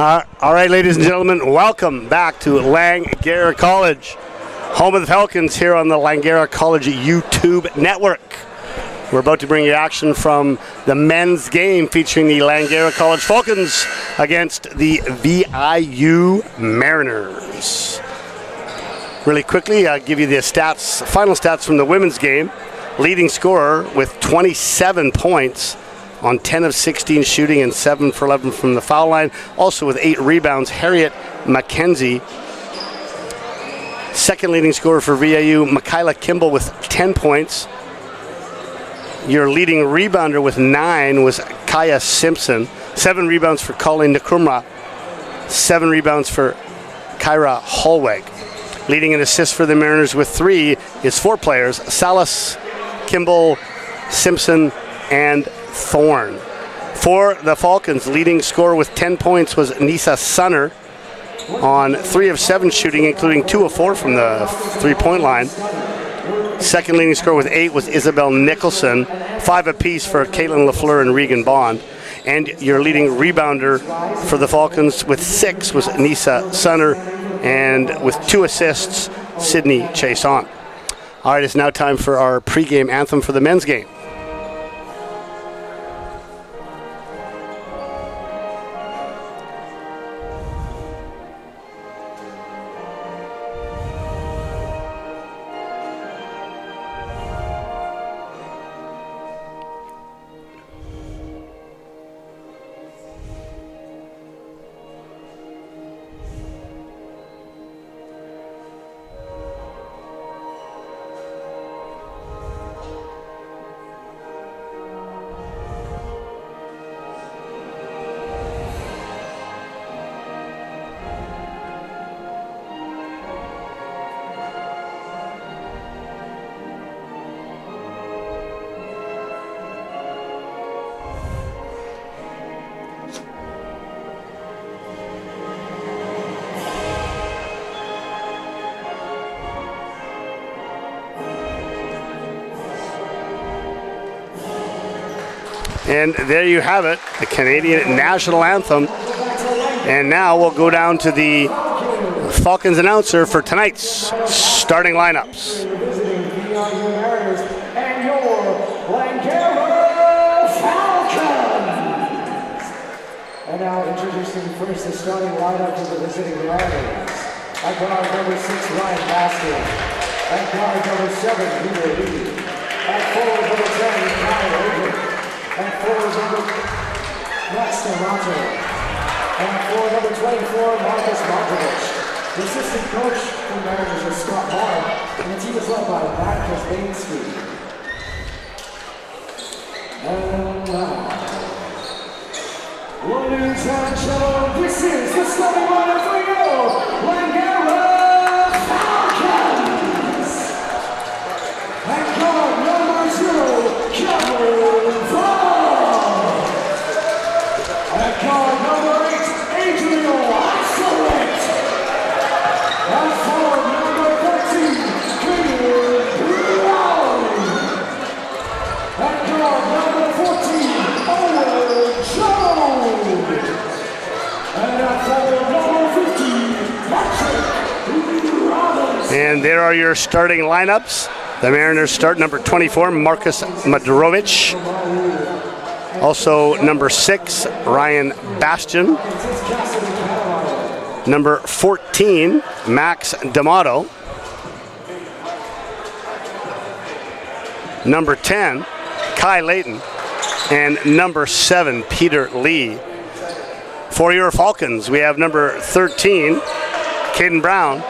All right, ladies and gentlemen, welcome back to Langara College, home of the Falcons here on the Langara College YouTube network. We're about to bring you action from the men's game featuring the Langara College Falcons against the VIU Mariners. Really quickly, I'll give you the final stats from the women's game. Leading scorer with 27 points on 10 of 16 shooting and 7 for 11 from the foul line. Also with 8 rebounds, Harriet McKenzie. Second leading scorer for VIU, Michaela Kimball with 10 points. Your leading rebounder with 9 was Kaya Simpson. 7 rebounds for Colleen Nkrumah. 7 rebounds for Kyra Holweg. Leading in assists for the Mariners with 3 is 4 players, Salas, Kimball, Simpson, and Thorne. For the Falcons, leading scorer with 10 points was Nisa Sunner on 3 of 7 shooting, including 2 of 4 from the three-point line. Second leading scorer with 8 was Isabel Nicholson, 5 apiece for Caitlin LaFleur and Regan Bond. And your leading rebounder for the Falcons with 6 was Nisa Sunner, and with 2 assists, Sydney Chason. All right, it's now time for our pregame anthem for the men's game. And there you have it, the Canadian national anthem. And now we'll go down to the Falcons announcer for tonight's starting lineups. And your Langara Falcons. And now introducing first the starting lineup of the visiting Mariners. At guard number 6, Ryan Baskin. At guard number 7, Peter Lee. At forward number 10, Kyle Ogren. And forward number Max D'Amato. And forward number 24, Marcus Markovich. The assistant coach for the Mariners is Scott Barr, and the team is led by Matt Kosbainski. And now, ladies and gentlemen, this is the starting lineup for your Langara Falcons. And guard number 2, Cameron Vaughn. At guard number 8, Adriel Axelrod. At forward number 13, Caleb Brown. At guard number 14, Owen Jones. And at forward number 15, Patrick Robinson. And there are your starting lineups. The Mariners start number 24, Marcus Madrovich. Also number 6, Ryan Bastian. Number 14, Max D'Amato. Number 10, Kai Layton. And number 7, Peter Lee. For your Falcons, we have number 13, Caden Brown.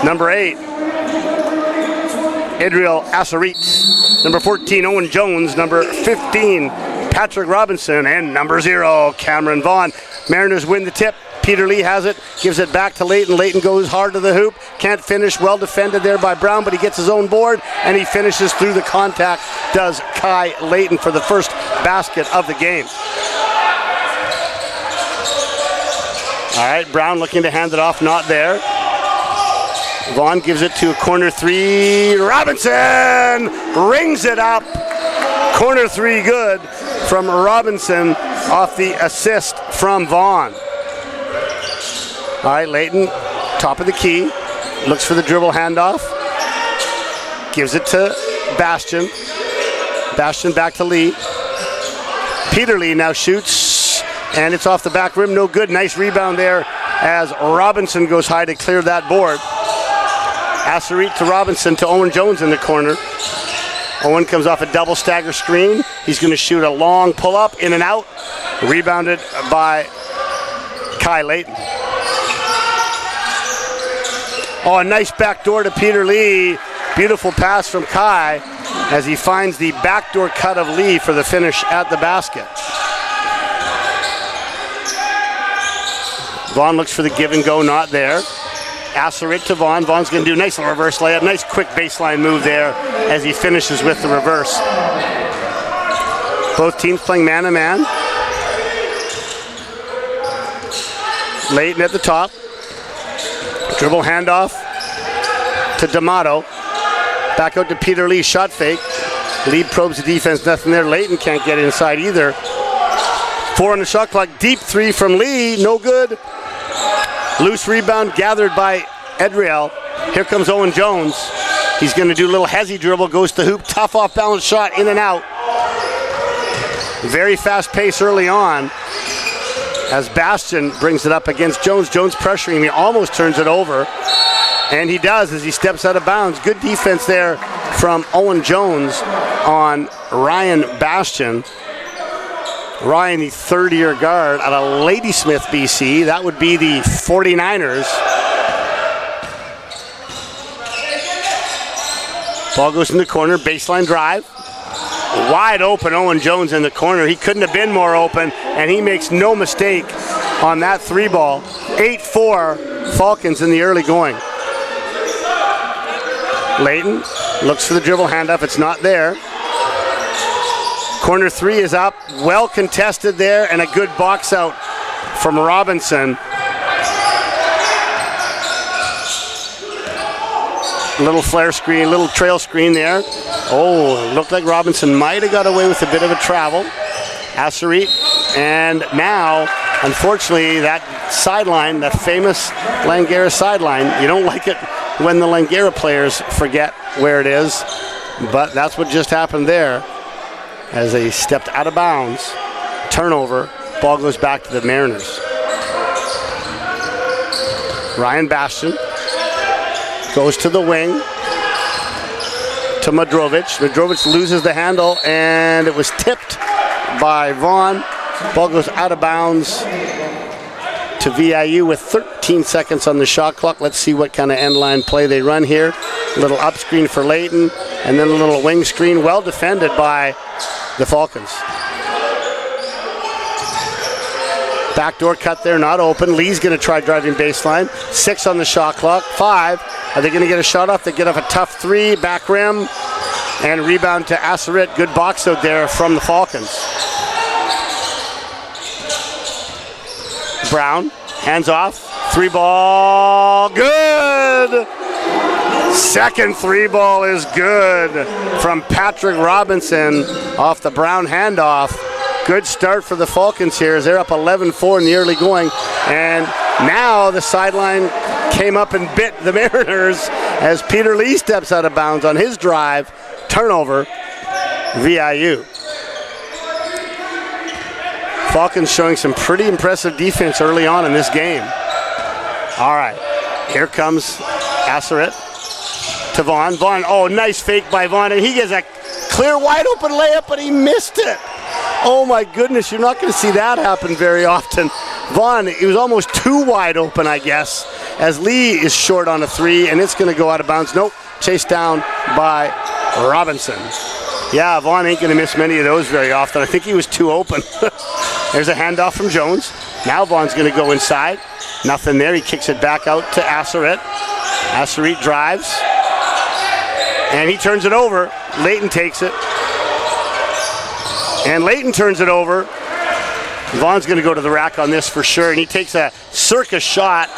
Number 8, Adriel Assarit. Number 14, Owen Jones. Number 15, Patrick Robinson. And number 0, Cameron Vaughn. Mariners win the tip. Peter Lee has it, gives it back to Layton. Layton goes hard to the hoop, can't finish, well defended there by Brown, but he gets his own board, and he finishes through the contact, does Kai Layton for the first basket of the game. All right, Brown looking to hand it off, not there. Vaughn gives it to a corner 3. Robinson rings it up. Corner 3 good from Robinson off the assist from Vaughn. All right, Layton, top of the key. Looks for the dribble handoff. Gives it to Bastian. Bastian back to Lee. Peter Lee now shoots, and it's off the back rim. No good. Nice rebound there as Robinson goes high to clear that board. Asserit to Robinson to Owen Jones in the corner. Owen comes off a double stagger screen. He's going to shoot a long pull-up, in and out. Rebounded by Kai Layton. Oh, a nice backdoor to Peter Lee. Beautiful pass from Kai as he finds the backdoor cut of Lee for the finish at the basket. Vaughn looks for the give and go, not there. Asserit to Vaughn. Vaughn's going to do a nice little reverse layup. Nice quick baseline move there as he finishes with the reverse. Both teams playing man-to-man. Layton at the top. Dribble handoff to D'Amato. Back out to Peter Lee. Shot fake. Lee probes the defense. Nothing there. Layton can't get inside either. 4 on the shot clock. Deep three from Lee. No good. Loose rebound gathered by Edriel. Here comes Owen Jones. He's going to do a little hezzy dribble. Goes to hoop. Tough off-balance shot. In and out. Very fast pace early on as Bastian brings it up against Jones. Jones pressuring him. He almost turns it over. And he does as he steps out of bounds. Good defense there from Owen Jones on Ryan Bastian. Ryan, the third-year guard out of Ladysmith, BC. That would be the 49ers. Ball goes in the corner. Baseline drive. Wide open Owen Jones in the corner. He couldn't have been more open, and he makes no mistake on that three ball. 8-4 Falcons in the early going. Layton looks for the dribble handoff. It's not there. Corner three is up. Well contested there, and a good box out from Robinson. Little flare screen, little trail screen there. Oh, looked like Robinson might have got away with a bit of a travel. Asserit, and now, unfortunately, that sideline, that famous Langara sideline, you don't like it when the Langara players forget where it is, but that's what just happened there as they stepped out of bounds. Turnover, ball goes back to the Mariners. Ryan Bastian goes to the wing to Madrovic. Madrovic loses the handle, and it was tipped by Vaughn. Ball goes out of bounds to VIU with 13 seconds on the shot clock. Let's see what kind of end line play they run here. A little up screen for Layton, and then a little wing screen, well defended by the Falcons. Backdoor cut there, not open. Lee's going to try driving baseline. 6 on the shot clock. 5. Are they going to get a shot off? They get off a tough 3, back rim, and rebound to Asserit. Good box out there from the Falcons. Brown, hands off. 3 ball, good! Second 3 ball is good from Patrick Robinson off the Brown handoff. Good start for the Falcons here as they're up 11-4 in the early going. And now the sideline came up and bit the Mariners as Peter Lee steps out of bounds on his drive. Turnover, VIU. Falcons showing some pretty impressive defense early on in this game. All right, here comes Asserit to Vaughn. Vaughn, oh, nice fake by Vaughn, and he gets a clear wide open layup, but he missed it. Oh my goodness, you're not going to see that happen very often. Vaughn, he was almost too wide open, I guess, as Lee is short on a 3, and it's going to go out of bounds. Nope, chased down by Robinson. Yeah, Vaughn ain't going to miss many of those very often. I think he was too open. There's a handoff from Jones. Now Vaughn's going to go inside. Nothing there. He kicks it back out to Asserit. Asserit drives. And he turns it over. Layton takes it. And Layton turns it over. Vaughn's going to go to the rack on this for sure. And he takes a circus shot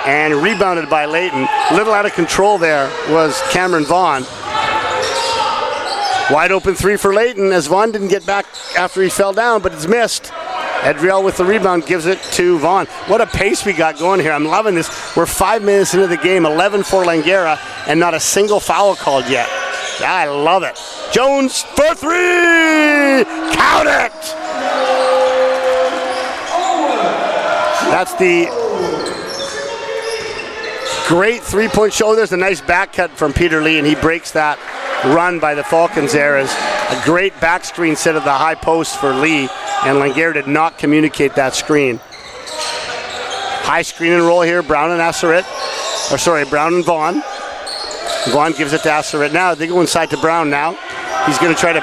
and rebounded by Layton. A little out of control there was Cameron Vaughn. Wide open 3 for Layton as Vaughn didn't get back after he fell down, but it's missed. Edriel with the rebound gives it to Vaughn. What a pace we got going here. I'm loving this. We're 5 minutes into the game, 11 for Langara, and not a single foul called yet. I love it. Jones for three! Count it! That's the great three-point show. There's a nice back cut from Peter Lee, and he breaks that run by the Falcons there. As a great back screen set at the high post for Lee, and Langara did not communicate that screen. High screen and roll here, Brown and Brown and Vaughn. Vaughn gives it to Asseret now. They go inside to Brown now. He's going to try to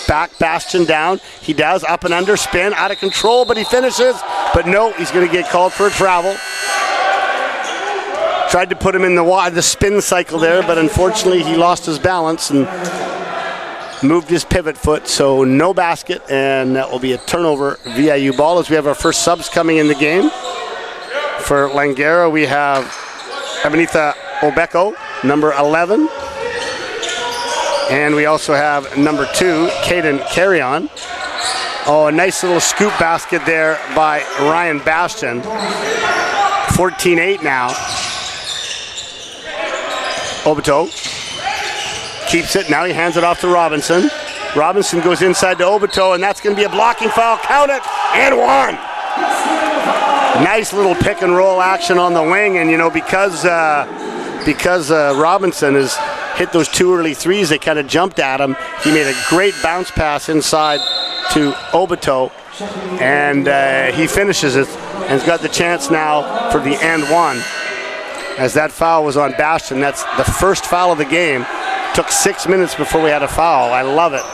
back Bastian down. He does, up and under, spin, out of control, but he finishes. But no, he's going to get called for a travel. Tried to put him in the spin cycle there, but unfortunately he lost his balance and moved his pivot foot, so no basket, and that will be a turnover VIU ball as we have our first subs coming in the game. For Langara, we have Ebenitha Obeko, number 11. And we also have number 2, Caden Carrion. Oh, a nice little scoop basket there by Ryan Bastian. 14-8 now. Obito keeps it. Now he hands it off to Robinson. Robinson goes inside to Obito, and that's going to be a blocking foul. Count it, and one. Nice little pick and roll action on the wing, and because Robinson has hit those 2 early threes, they kind of jumped at him. He made a great bounce pass inside to Obito, and he finishes it and has got the chance now for the and one. As that foul was on Bastian, that's the first foul of the game. Took 6 minutes before we had a foul. I love it.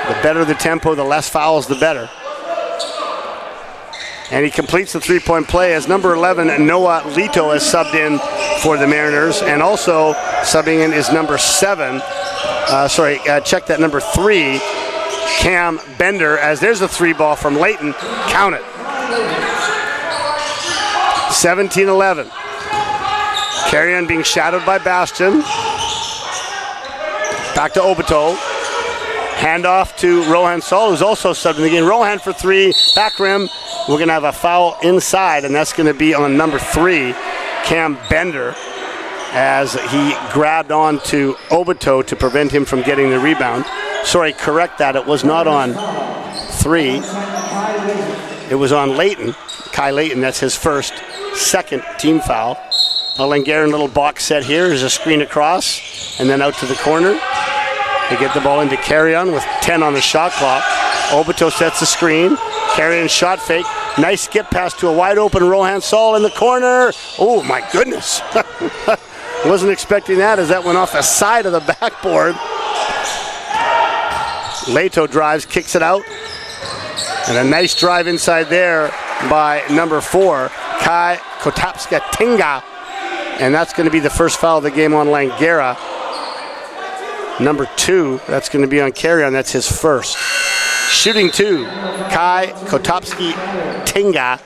The better the tempo, the less fouls, the better. And he completes the three-point play as number 11, Noah Lito, is subbed in for the Mariners. And also subbing in is number 7. Check that, number 3, Cam Bender, as there's a 3 ball from Layton. Count it. 17-11. Carrion being shadowed by Bastian. Back to Obito. Handoff to Rohan Saul, who's also subbed in the game. Rohan for 3, back rim. We're going to have a foul inside, and that's going to be on number 3, Cam Bender, as he grabbed on to Obito to prevent him from getting the rebound. Sorry, correct that. It was not on 3. It was on Layton, Kai Layton. That's his second team foul. A Langaran little box set here. There's a screen across, and then out to the corner. They get the ball into Carrion with 10 on the shot clock. Obito sets the screen. Carrion shot fake. Nice skip pass to a wide open Rohan Saul in the corner. Oh my goodness. Wasn't expecting that as that went off the side of the backboard. Leto drives, kicks it out. And a nice drive inside there by number 4, Kai Kotapska-Tinga. And that's going to be the first foul of the game on Langara. Number 2, that's going to be on Carrion. That's his first. Shooting 2, Kai Kotapski-Tinga,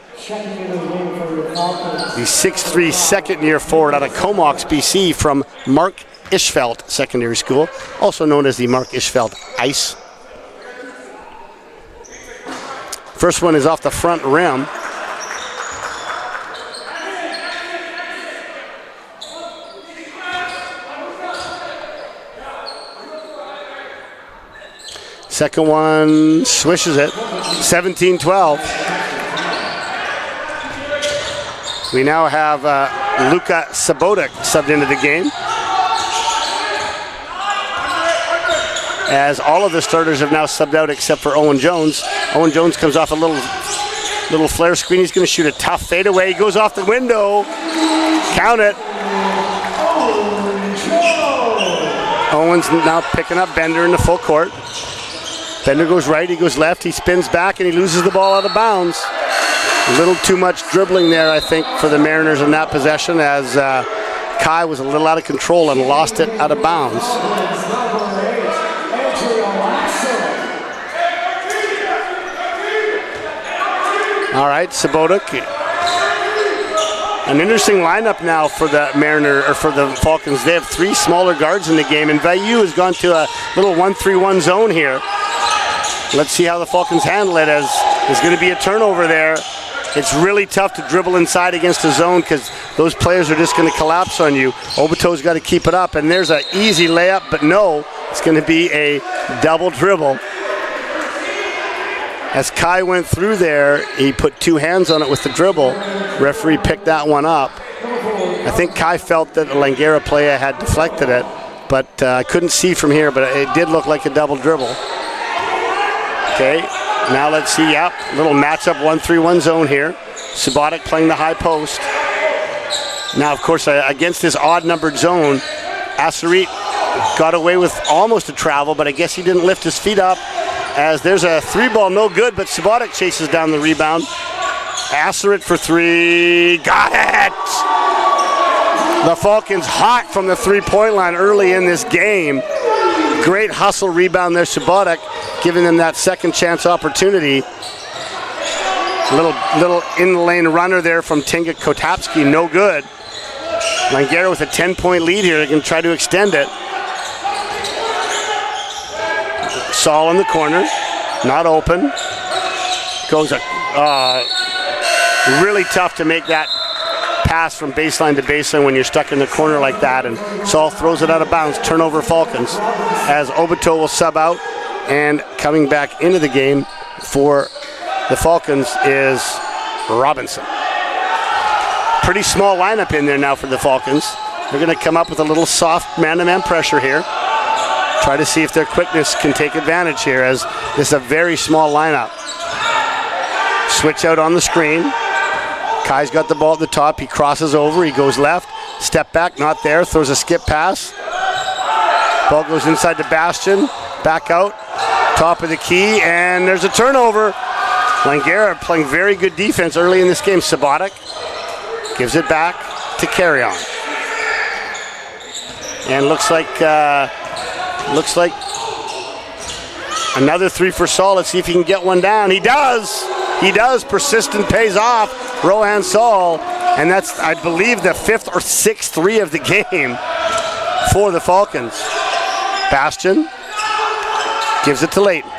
the 6'3" second-year forward out of Comox, BC, from Mark Ishveld Secondary School, also known as the Mark Ishveld Ice. First one is off the front rim. Second one swishes it. 17-12. We now have Luka Sabotic subbed into the game, as all of the starters have now subbed out except for Owen Jones. Owen Jones comes off a little flare screen. He's going to shoot a tough fadeaway. He goes off the window. Count it. Owen's now picking up Bender in the full court. Bender goes right, he goes left, he spins back, and he loses the ball out of bounds. A little too much dribbling there, I think, for the Mariners in that possession, as Kai was a little out of control and lost it out of bounds. All right, Sabotic. An interesting lineup now for the for the Falcons. They have 3 smaller guards in the game, and VIU has gone to a little 1-3-1 zone here. Let's see how the Falcons handle it, as there's going to be a turnover there. It's really tough to dribble inside against a zone because those players are just going to collapse on you. Obito's got to keep it up, and there's an easy layup, but no, it's going to be a double dribble. As Kai went through there, he put two hands on it with the dribble. Referee picked that one up. I think Kai felt that the Langara player had deflected it, but I couldn't see from here, but it did look like a double dribble. Okay, now let's see, yep, little matchup 1-3-1 zone here. Subotic playing the high post. Now, of course, against this odd-numbered zone, Asarit got away with almost a travel, but I guess he didn't lift his feet up, as there's a three ball, no good, but Subotic chases down the rebound. Asarit for three, got it! The Falcons hot from the three-point line early in this game. Great hustle rebound there, Subotic, giving them that second chance opportunity. Little in-the-lane runner there from Tinga Kotapski, no good. Langara with a 10-point lead here. They can try to extend it. Saul in the corner, not open. Goes really tough to make that pass from baseline to baseline when you're stuck in the corner like that, and Saul throws it out of bounds. Turnover Falcons, as Obito will sub out, and coming back into the game for the Falcons is Robinson. Pretty small lineup in there now for the Falcons. They're going to come up with a little soft man-to-man pressure here. Try to see if their quickness can take advantage here, as this is a very small lineup. Switch out on the screen. Kai's got the ball at the top. He crosses over. He goes left. Step back, not there. Throws a skip pass. Ball goes inside to Bastion. Back out. Top of the key, and there's a turnover. Langara playing very good defense early in this game. Subotic gives it back to Carry On. And looks like another three for Saul. Let's see if he can get one down. He does. He does. Persistent pays off. Rohan Saul. And that's, I believe, the fifth or sixth three of the game for the Falcons. Bastion gives it to Leighton.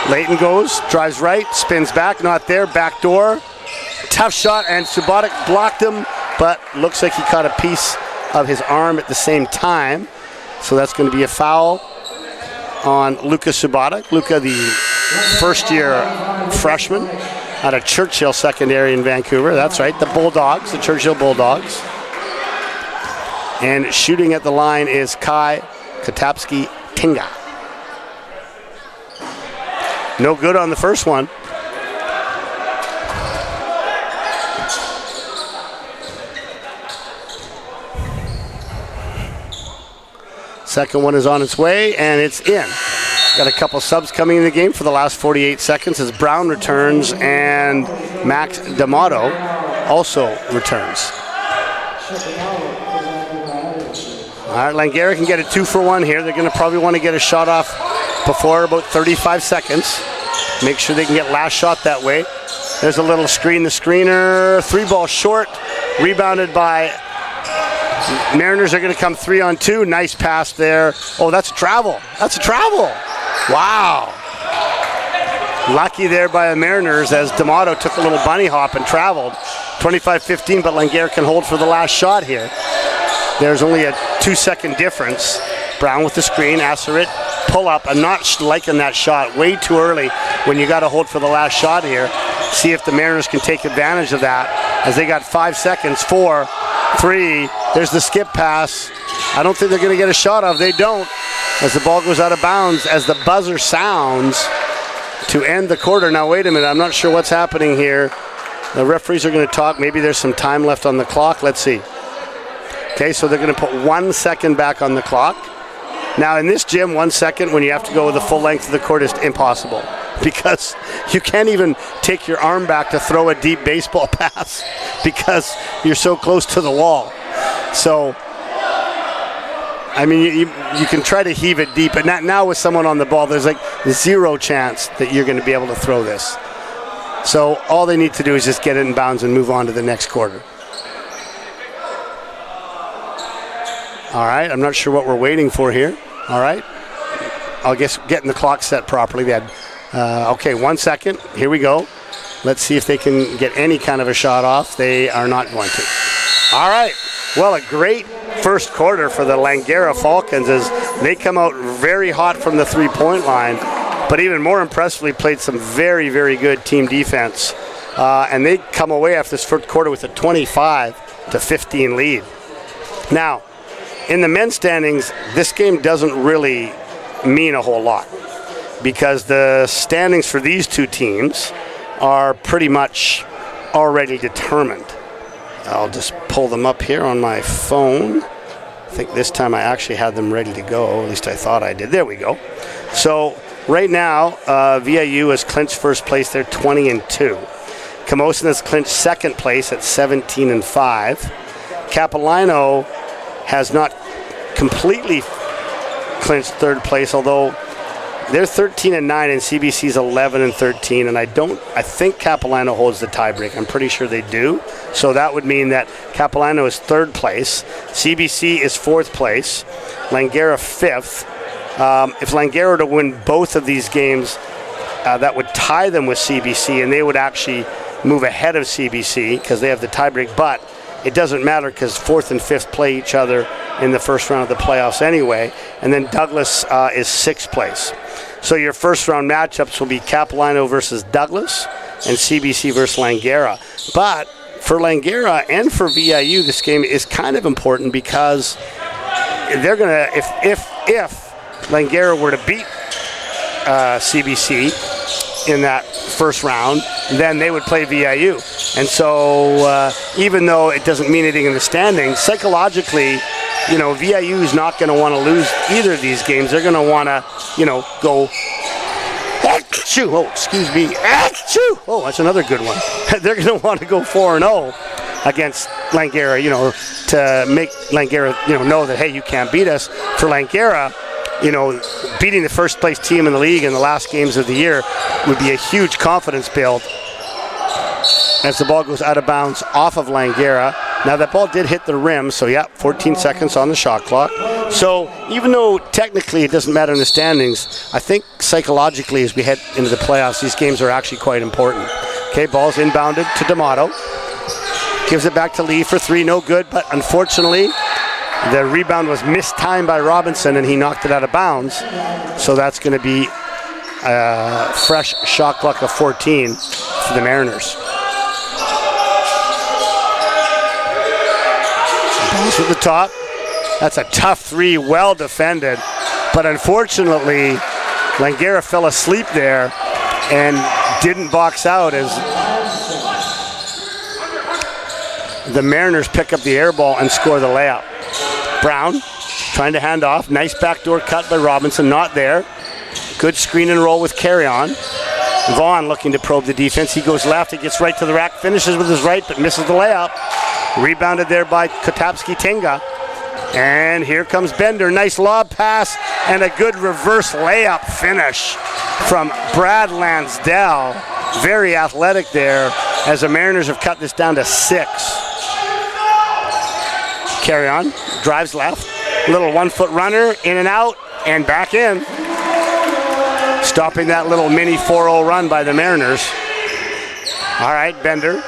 Leighton goes, drives right, spins back, not there, back door. Tough shot, and Subotic blocked him, but looks like he caught a piece of his arm at the same time. So that's going to be a foul on Luka Subotic. Luka, the first-year freshman out of Churchill Secondary in Vancouver. That's right, the Bulldogs, the Churchill Bulldogs. And shooting at the line is Kai Kotapski Tinga. No good on the first one. Second one is on its way, and it's in. Got a couple subs coming in the game for the last 48 seconds as Brown returns and Max D'Amato also returns. All right, Langara can get a 2-for-1 here. They're going to probably want to get a shot off before about 35 seconds. Make sure they can get last shot that way. There's a little screen, the screener. Three ball short, rebounded by Mariners. Are going to come 3-on-2. Nice pass there. Oh, that's a travel. That's a travel. Wow. Lucky there by the Mariners as D'Amato took a little bunny hop and traveled. 25-15, but Langara can hold for the last shot here. There's only a 2-second difference. Brown with the screen, Asarit, pull up. I'm not liking that shot. Way too early when you got to hold for the last shot here. See if the Mariners can take advantage of that as they got 5 seconds. 4, 3, there's the skip pass. I don't think they're going to get a shot off. They don't, as the ball goes out of bounds as the buzzer sounds to end the quarter. Now, wait a minute. I'm not sure what's happening here. The referees are going to talk. Maybe there's some time left on the clock. Let's see. Okay, so they're going to put 1 second back on the clock. Now, in this gym, 1 second when you have to go the full length of the court is impossible because you can't even take your arm back to throw a deep baseball pass because you're so close to the wall. So, I mean, you can try to heave it deep, but not now with someone on the ball. There's like zero chance that you're going to be able to throw this. So all they need to do is just get it in bounds and move on to the next quarter. All right, I'm not sure what we're waiting for here. All right. I guess getting the clock set properly. They had, okay, 1 second. Here we go. Let's see if they can get any kind of a shot off. They are not going to. All right. Well, a great first quarter for the Langara Falcons as they come out very hot from the three-point line, but even more impressively played some very, very good team defense. And they come away after this first quarter with a 25-15 lead. Now, in the men's standings, this game doesn't really mean a whole lot because the standings for these two teams are pretty much already determined. I'll just pull them up here on my phone. I think this time I actually had them ready to go. At least I thought I did. There we go. So right now, VIU has clinched first place. They're 20-2. Camosun has clinched second place at 17-5. Capilano has not completely clinched third place, although they're 13-9 and CBC's 11-13, and I think Capilano holds the tiebreak. I'm pretty sure they do. So that would mean that Capilano is third place, CBC is fourth place, Langara fifth. If Langara were to win both of these games, that would tie them with CBC, and they would actually move ahead of CBC because they have the tiebreak. But it doesn't matter because fourth and fifth play each other in the first round of the playoffs anyway. And then Douglas is sixth place. So your first round matchups will be Capilano versus Douglas and CBC versus Langara. But for Langara and for VIU, this game is kind of important because they're going to, if Langara were to beat CBC in that first round, then they would play VIU. And so even though it doesn't mean anything in the standings, psychologically, VIU is not going to want to lose either of these games. They're going to want to, go, achoo, oh, excuse me, achoo, oh, that's another good one. They're going to want to go 4-0 against Langara, to make Langara, know that, hey, you can't beat us. For Langara, beating the first place team in the league in the last games of the year would be a huge confidence build as the ball goes out of bounds off of Langara. Now that ball did hit the rim, so 14 seconds on the shot clock. So even though technically it doesn't matter in the standings, I think psychologically as we head into the playoffs, these games are actually quite important. Okay, ball's inbounded to D'Amato. Gives it back to Lee for three, no good, but unfortunately the rebound was mistimed by Robinson and he knocked it out of bounds. So that's going to be a fresh shot clock of 14 for the Mariners. Bounce at the top. That's a tough three, well defended. But unfortunately, Langara fell asleep there and didn't box out as the Mariners pick up the air ball and score the layup. Brown trying to hand off. Nice backdoor cut by Robinson, not there. Good screen and roll with Carry On. Vaughn looking to probe the defense. He goes left, he gets right to the rack, finishes with his right, but misses the layup. Rebounded there by Kotapski-Tinga. And here comes Bender. Nice lob pass and a good reverse layup finish from Brad Lansdell. Very athletic there as the Mariners have cut this down to 6. Carry On, drives left. Little 1-foot runner, in and out, and back in. Stopping that little mini 4-0 run by the Mariners. All right, Bender.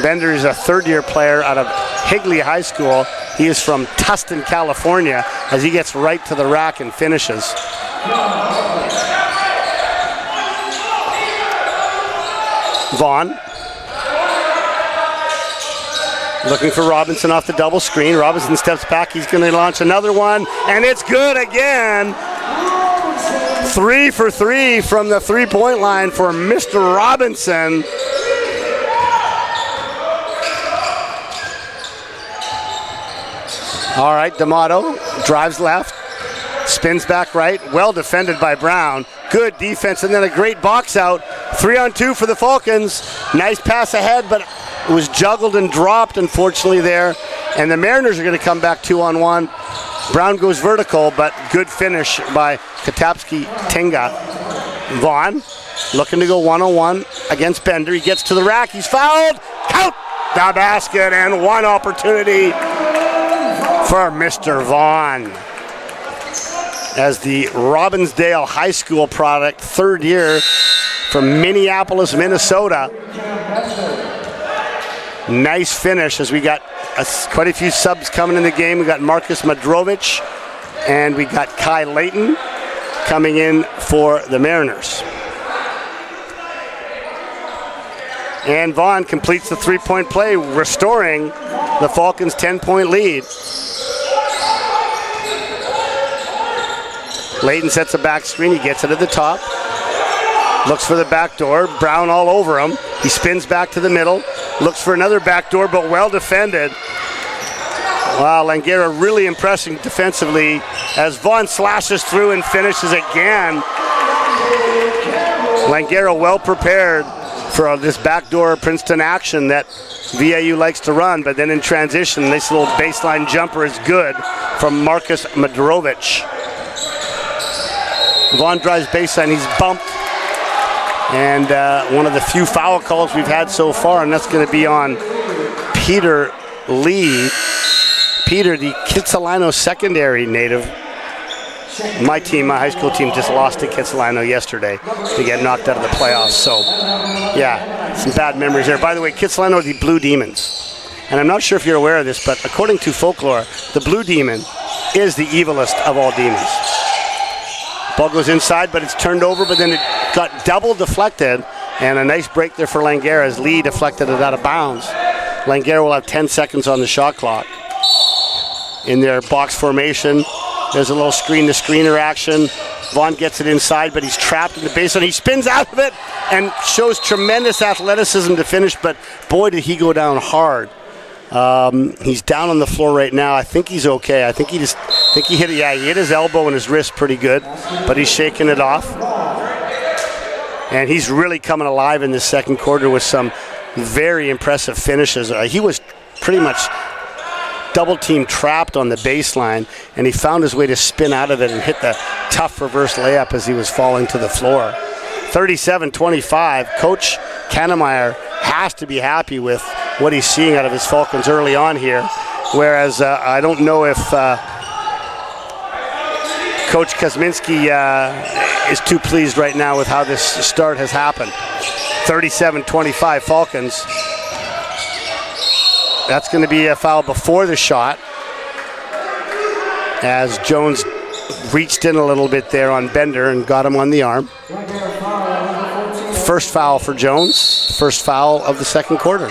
Bender is a third-year player out of Higley High School. He is from Tustin, California, as he gets right to the rack and finishes. Vaughn. Looking for Robinson off the double screen. Robinson steps back. He's going to launch another one, and it's good again. 3 for 3 from the three-point line for Mr. Robinson. All right, D'Amato drives left, spins back right, well defended by Brown. Good defense, and then a great box out. 3-on-2 for the Falcons. Nice pass ahead, but it was juggled and dropped, unfortunately, there. And the Mariners are going to come back 2-on-1. Brown goes vertical, but good finish by Kotapski-Tinga. Vaughn looking to go 1-on-1 against Bender. He gets to the rack. He's fouled. Count the basket, and one opportunity for Mr. Vaughn. as the Robbinsdale High School product, third year from Minneapolis, Minnesota. Nice finish as we got quite a few subs coming in the game. We got Marcus Madrovich and we got Kai Layton coming in for the Mariners. And Vaughn completes the three-point play, restoring the Falcons' 10-point lead. Layton sets a back screen. He gets it at the top. Looks for the back door. Brown all over him. He spins back to the middle. Looks for another back door, but well defended. Wow, Langara really impressing defensively as Vaughn slashes through and finishes again. Langara well prepared for this backdoor Princeton action that VIU likes to run, but then in transition, this little baseline jumper is good from Marcus Madrovich. Vaughn drives baseline, he's bumped. And one of the few foul calls we've had so far, and that's going to be on Peter Lee. Peter, the Kitsilano secondary native. My team, my high school team, just lost to Kitsilano yesterday to get knocked out of the playoffs. So, yeah, some bad memories there. By the way, Kitsilano are the Blue Demons. And I'm not sure if you're aware of this, but according to folklore, the Blue Demon is the evilest of all demons. Ball goes inside, but it's turned over, but then it got double deflected, and a nice break there for Langara as Lee deflected it out of bounds. Langara will have 10 seconds on the shot clock. In their box formation, there's a little screen-to-screener action. Vaughn gets it inside, but he's trapped in the baseline. He spins out of it and shows tremendous athleticism to finish, but boy, did he go down hard. He's down on the floor right now. I think he's okay. I think he hit it. Yeah, he hit his elbow and his wrist pretty good, but he's shaking it off. And he's really coming alive in the second quarter with some very impressive finishes. He was pretty much double team trapped on the baseline, and he found his way to spin out of it and hit the tough reverse layup as he was falling to the floor. 37-25. Coach Kannemeyer has to be happy with what he's seeing out of his Falcons early on here, whereas I don't know if Coach Kosminski is too pleased right now with how this start has happened. 37-25 Falcons. That's going to be a foul before the shot as Jones reached in a little bit there on Bender and got him on the arm. First foul for Jones, first foul of the second quarter.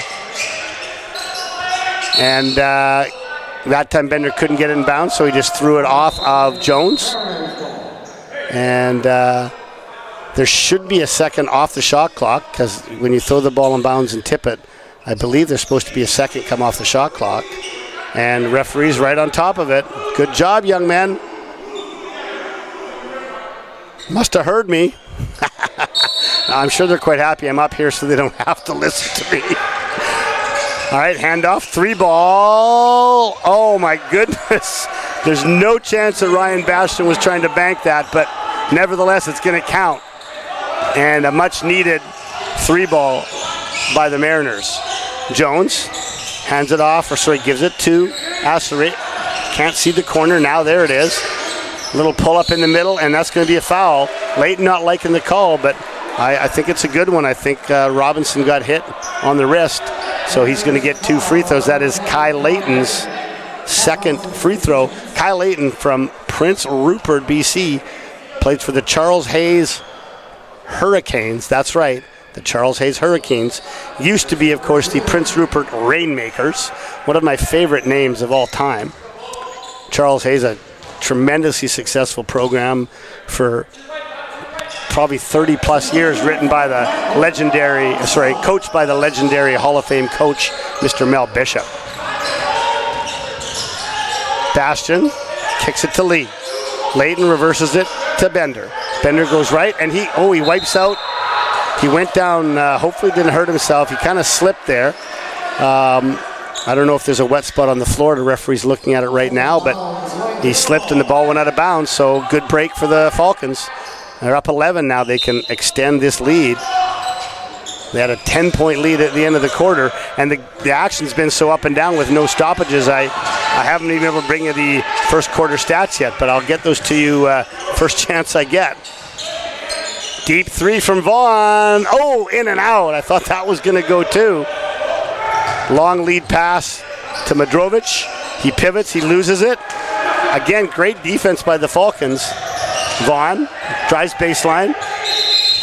And that time Bender couldn't get it in bounds, so he just threw it off of Jones. And there should be a second off the shot clock, because when you throw the ball in bounds and tip it, I believe there's supposed to be a second come off the shot clock. And the referee's right on top of it. Good job, young man. Must have heard me. I'm sure they're quite happy I'm up here so they don't have to listen to me. All right, handoff, three ball. Oh my goodness. There's no chance that Ryan Bastian was trying to bank that, but nevertheless, it's going to count. And a much needed three ball by the Mariners. Jones hands it off, gives it to Assery. Can't see the corner, now there it is. Little pull up in the middle, and that's going to be a foul. Layton not liking the call, but I think it's a good one. I think Robinson got hit on the wrist, so he's going to get two free throws. That is Kai Layton's second free throw. Kai Layton from Prince Rupert, BC, played for the Charles Hayes Hurricanes. That's right, the Charles Hayes Hurricanes. Used to be, of course, the Prince Rupert Rainmakers, one of my favorite names of all time. Charles Hayes, a tremendously successful program for probably 30 plus years, coached by the legendary Hall of Fame coach, Mr. Mel Bishop. Bastian kicks it to Lee. Layton reverses it to Bender. Bender goes right, and he wipes out. He went down, hopefully didn't hurt himself. He kind of slipped there. I don't know if there's a wet spot on the floor. The referee's looking at it right now, but he slipped and the ball went out of bounds, so good break for the Falcons. They're up 11 now. They can extend this lead. They had a 10-point lead at the end of the quarter, and the action's been so up and down with no stoppages. I I haven't even been able to bring you the first quarter stats yet, but I'll get those to you first chance I get. Deep three from Vaughn. Oh, in and out. I thought that was going to go too. Long lead pass to Madrovic. He pivots, he loses it. Again, great defense by the Falcons. Vaughn drives baseline,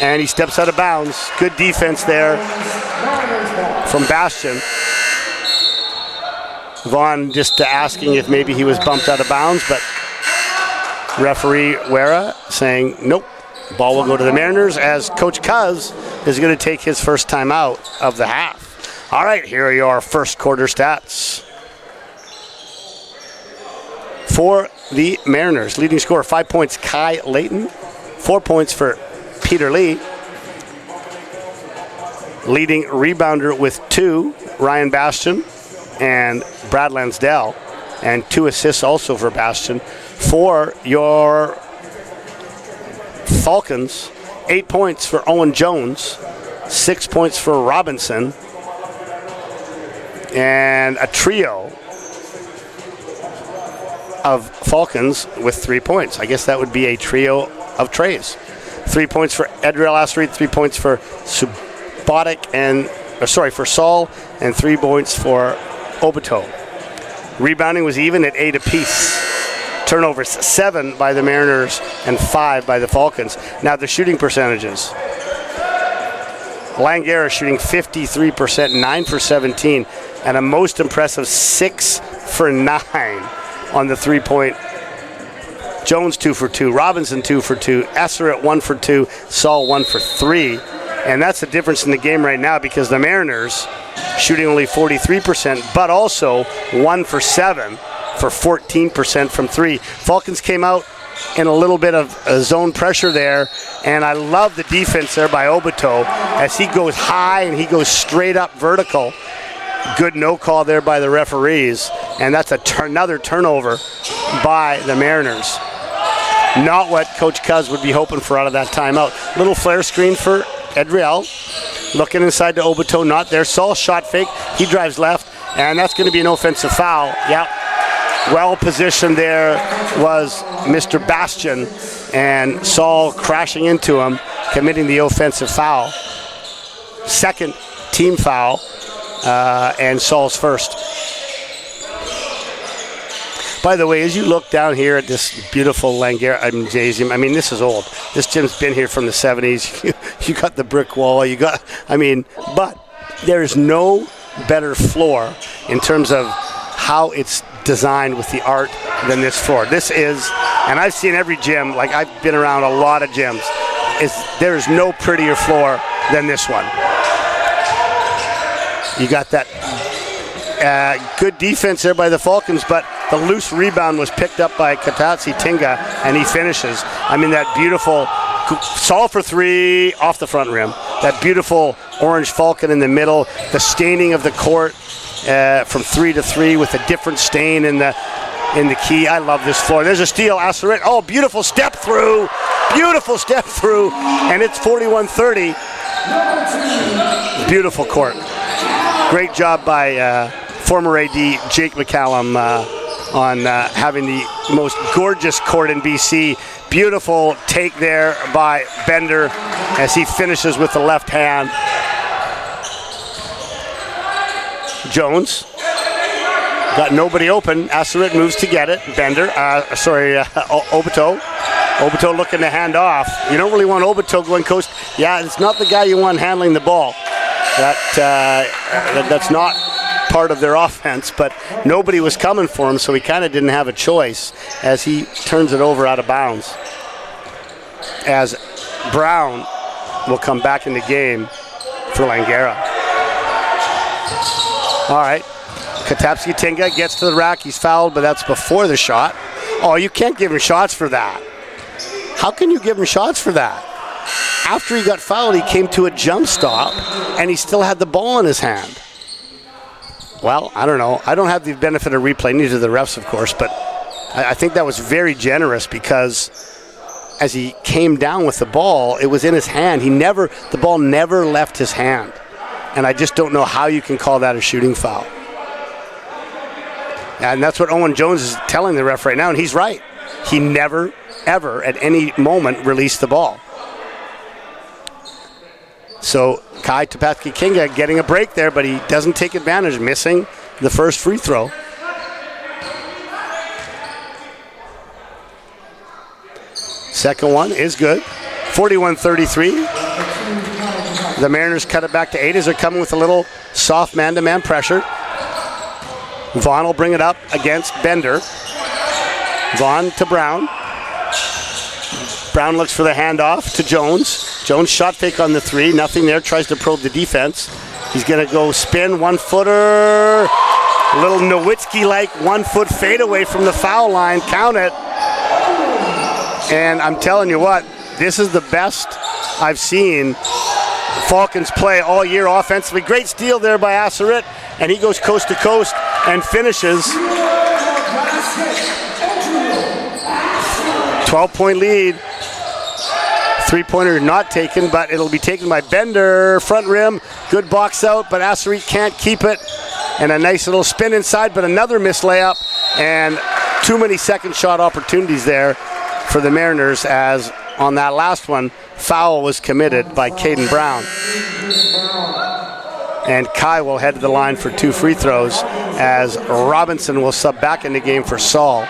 and he steps out of bounds. Good defense there from Bastian. Vaughn just asking if maybe he was bumped out of bounds, but referee Wera saying nope. Ball will go to the Mariners as Coach Cuz is going to take his first time out of the half. All right, here are your first quarter stats. For the Mariners, leading scorer 5 points, Kai Layton. 4 points for Peter Lee. Leading rebounder with 2, Ryan Bastian and Brad Lansdell. And 2 assists also for Bastian. For your Falcons, 8 points for Owen Jones, 6 points for Robinson, and a trio of Falcons with 3 points. I guess that would be a trio of trays. 3 points for Edriel Asterid, 3 points for Subotic for Saul, and 3 points for Obito. Rebounding was even at 8 apiece. Turnovers, 7 by the Mariners and 5 by the Falcons. Now the shooting percentages. Langara shooting 53%, 9 for 17, and a most impressive 6 for 9 on the 3-point. Jones 2 for 2, Robinson 2 for 2, Esser at 1 for 2, Saul 1 for 3. And that's the difference in the game right now because the Mariners shooting only 43%, but also 1 for 7. For 14% from 3. Falcons came out in a little bit of zone pressure there, and I love the defense there by Obito as he goes high and he goes straight up vertical. Good no call there by the referees, and that's another turnover by the Mariners. Not what Coach Cuz would be hoping for out of that timeout. Little flare screen for Edriel. Looking inside to Obito, not there. Saul shot fake, he drives left, and that's going to be an offensive foul. Yep. Well positioned there was Mr. Bastian, and Saul crashing into him, committing the offensive foul. Second team foul, and Saul's first. By the way, as you look down here at this beautiful Langara gymnasium, I mean, this is old. This gym's been here from the 70s. You got the brick wall, but there is no better floor in terms of how it's designed with the art than this floor. This is, and I've seen every gym, like I've been around a lot of gyms, there is no prettier floor than this one. You got that good defense there by the Falcons, but the loose rebound was picked up by Katatsi Tinga, and he finishes. I mean, that beautiful Saul for 3 off the front rim. That beautiful orange Falcon in the middle, the staining of the court from 3 to 3 with a different stain in the key. I love this floor. There's a steal, Asterit. Oh, beautiful step through, and it's 41-30. Beautiful court. Great job by former AD Jake McCallum on having the most gorgeous court in BC. Beautiful take there by Bender as he finishes with the left hand. Jones got nobody open. Asterit moves to get it. Obito. Obito looking to hand off. You don't really want Obito going coast. Yeah, it's not the guy you want handling the ball. That's not part of their offense, but nobody was coming for him, so he kind of didn't have a choice as he turns it over out of bounds. As Brown will come back in the game for Langara. All right, Katapski Tinga gets to the rack. He's fouled, but that's before the shot. Oh, you can't give him shots for that. How can you give him shots for that? After he got fouled, he came to a jump stop, and he still had the ball in his hand. Well, I don't know. I don't have the benefit of replay, neither do the refs, of course, but I think that was very generous because as he came down with the ball, it was in his hand. The ball never left his hand. And I just don't know how you can call that a shooting foul. And that's what Owen Jones is telling the ref right now, and he's right. He never, ever, at any moment, released the ball. So Kai Tupatski-Kinga getting a break there, but he doesn't take advantage, missing the first free throw. Second one is good. 41-33. The Mariners cut it back to 8 as they're coming with a little soft man-to-man pressure. Vaughn will bring it up against Bender. Vaughn to Brown. Brown looks for the handoff to Jones. Jones shot fake on the 3. Nothing there. Tries to probe the defense. He's going to go spin, one-footer. Little Nowitzki-like one-foot fadeaway from the foul line. Count it. And I'm telling you what, this is the best I've seen Falcons play all year offensively. Great steal there by Assarit, and he goes coast to coast and finishes. 12-point lead. Three-pointer not taken, but it'll be taken by Bender. Front rim, good box out, but Assarit can't keep it. And a nice little spin inside, but another missed layup. And too many second shot opportunities there for the Mariners, as on that last one, foul was committed by Caden Brown. And Kai will head to the line for 2 free throws, as Robinson will sub back in the game for Saul.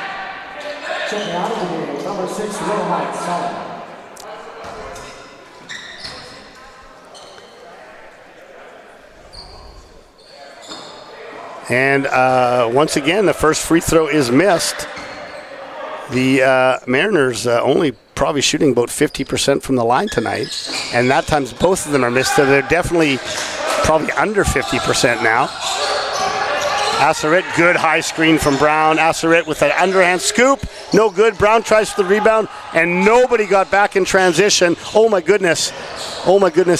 And once again, the first free throw is missed. The Mariners only probably shooting about 50% from the line tonight, and that times both of them are missed, so they're definitely probably under 50% now. Assarit, good high screen from Brown. Assarit with an underhand scoop, no good. Brown tries for the rebound, and nobody got back in transition. Oh my goodness,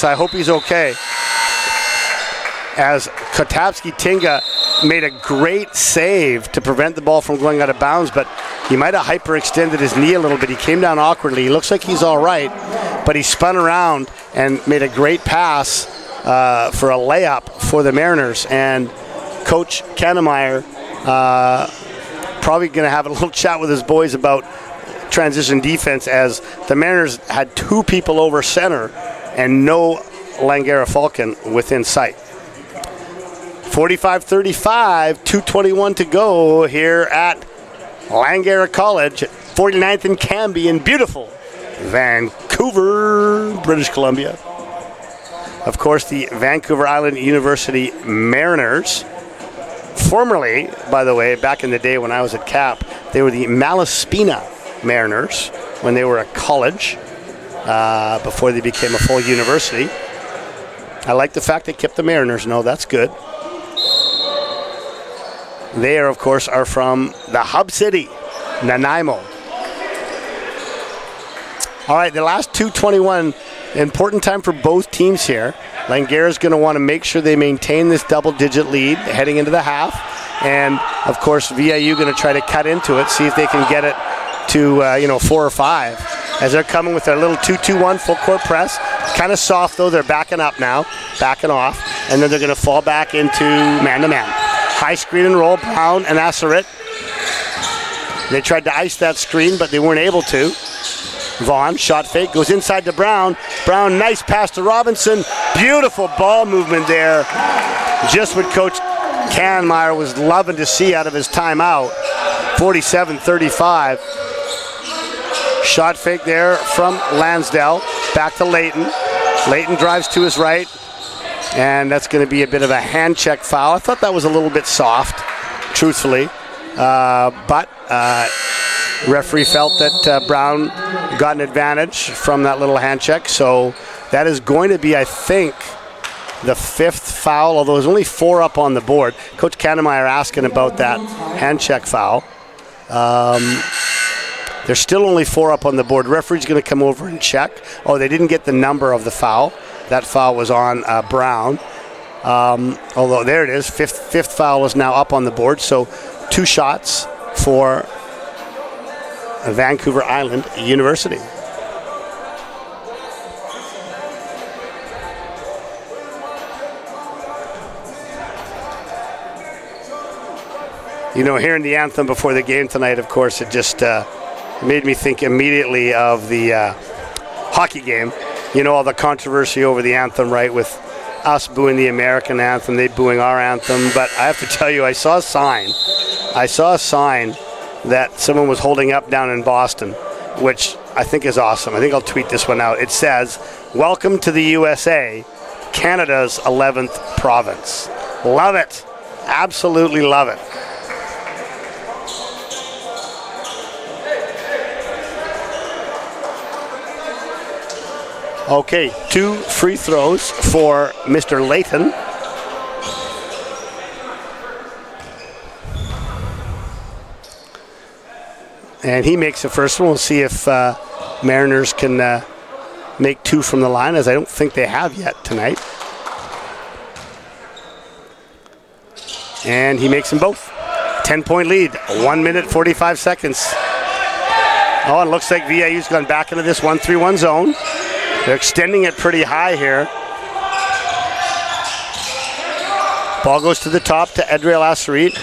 I hope he's okay. As Kotapski-Tinga made a great save to prevent the ball from going out of bounds, but he might have hyperextended his knee a little bit. He came down awkwardly. He looks like he's all right, but he spun around and made a great pass for a layup for the Mariners. And Coach Kannemeyer probably going to have a little chat with his boys about transition defense, as the Mariners had 2 people over center and no Langara Falcon within sight. 45-35, 2:21 to go here at Langara College, 49th and Cambie in beautiful Vancouver, British Columbia. Of course, the Vancouver Island University Mariners, formerly, by the way, back in the day when I was at CAP, they were the Malaspina Mariners when they were a college before they became a full university. I like the fact they kept the Mariners. No, that's good. They, of course, are from the hub city, Nanaimo. All right, the last 2:21, important time for both teams here. Langara's going to want to make sure they maintain this double-digit lead heading into the half. And, of course, VIU going to try to cut into it, see if they can get it to, 4 or 5. As they're coming with their little 2-2-1 full-court press. Kind of soft, though. They're backing up now, backing off. And then they're going to fall back into man-to-man. High screen and roll, Brown and Assarit. They tried to ice that screen, but they weren't able to. Vaughn, shot fake, goes inside to Brown. Brown, nice pass to Robinson. Beautiful ball movement there. Just what Coach Kannemeyer was loving to see out of his timeout. 47-35. Shot fake there from Lansdale. Back to Layton. Layton drives to his right. And that's going to be a bit of a hand check foul. I thought that was a little bit soft, truthfully. But referee felt that Brown got an advantage from that little hand check. So that is going to be, I think, the 5th foul, although there's only 4 up on the board. Coach Kannemeyer asking about that hand check foul. There's still only 4 up on the board. Referee's going to come over and check. Oh, they didn't get the number of the foul. That foul was on Brown. Although there it is, fifth foul is now up on the board. So 2 shots for Vancouver Island University. You know, hearing the anthem before the game tonight, of course, it just made me think immediately of the hockey game. You know, all the controversy over the anthem, right, with us booing the American anthem, they booing our anthem. But I have to tell you, I saw a sign that someone was holding up down in Boston, which I think is awesome. I think I'll tweet this one out. It says, "Welcome to the USA, Canada's 11th province." Love it. Absolutely love it. Okay, 2 free throws for Mr. Layton. And he makes the first one. We'll see if Mariners can make 2 from the line, as I don't think they have yet tonight. And he makes them both. 10-point lead, 1 minute, 45 seconds. Oh, it looks like VIU's gone back into this 1-3-1 zone. They're extending it pretty high here. Ball goes to the top to Edriel Asserit.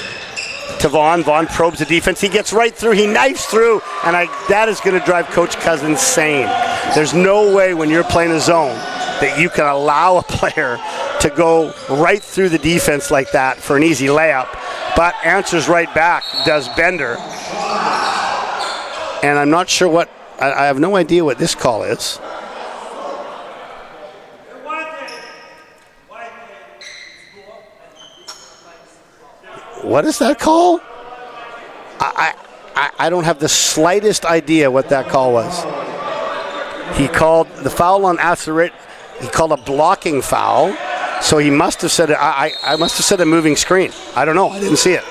To Vaughn. Vaughn probes the defense. He gets right through. He knifes through. And that is going to drive Coach Cuz insane. There's no way when you're playing a zone that you can allow a player to go right through the defense like that for an easy layup. But answers right back does Bender. And I'm not sure what, I have no idea what this call is. What is that call? I don't have the slightest idea what that call was. He called the foul on Asserit. He called a blocking foul. So he must have said, I must have said a moving screen. I don't know. I didn't see it.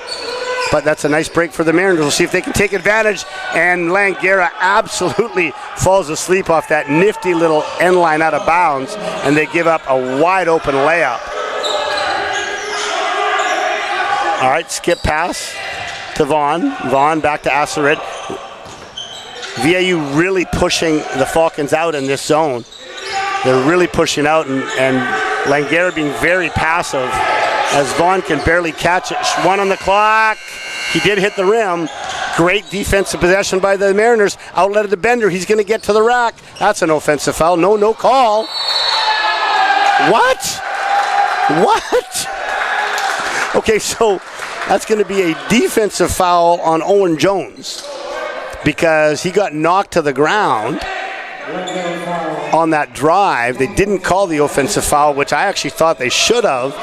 But that's a nice break for the Mariners. We'll see if they can take advantage. And Langara absolutely falls asleep off that nifty little end line out of bounds. And they give up a wide open layup. All right, skip pass to Vaughn. Vaughn back to Asserit. VIU really pushing the Falcons out in this zone. They're really pushing out, and Langara being very passive as Vaughn can barely catch it. 1 on the clock. He did hit the rim. Great defensive possession by the Mariners. Outlet to Bender. He's going to get to the rack. That's an offensive foul. No call. What? Okay, so that's going to be a defensive foul on Owen Jones because he got knocked to the ground on that drive. They didn't call the offensive foul, which I actually thought they should have.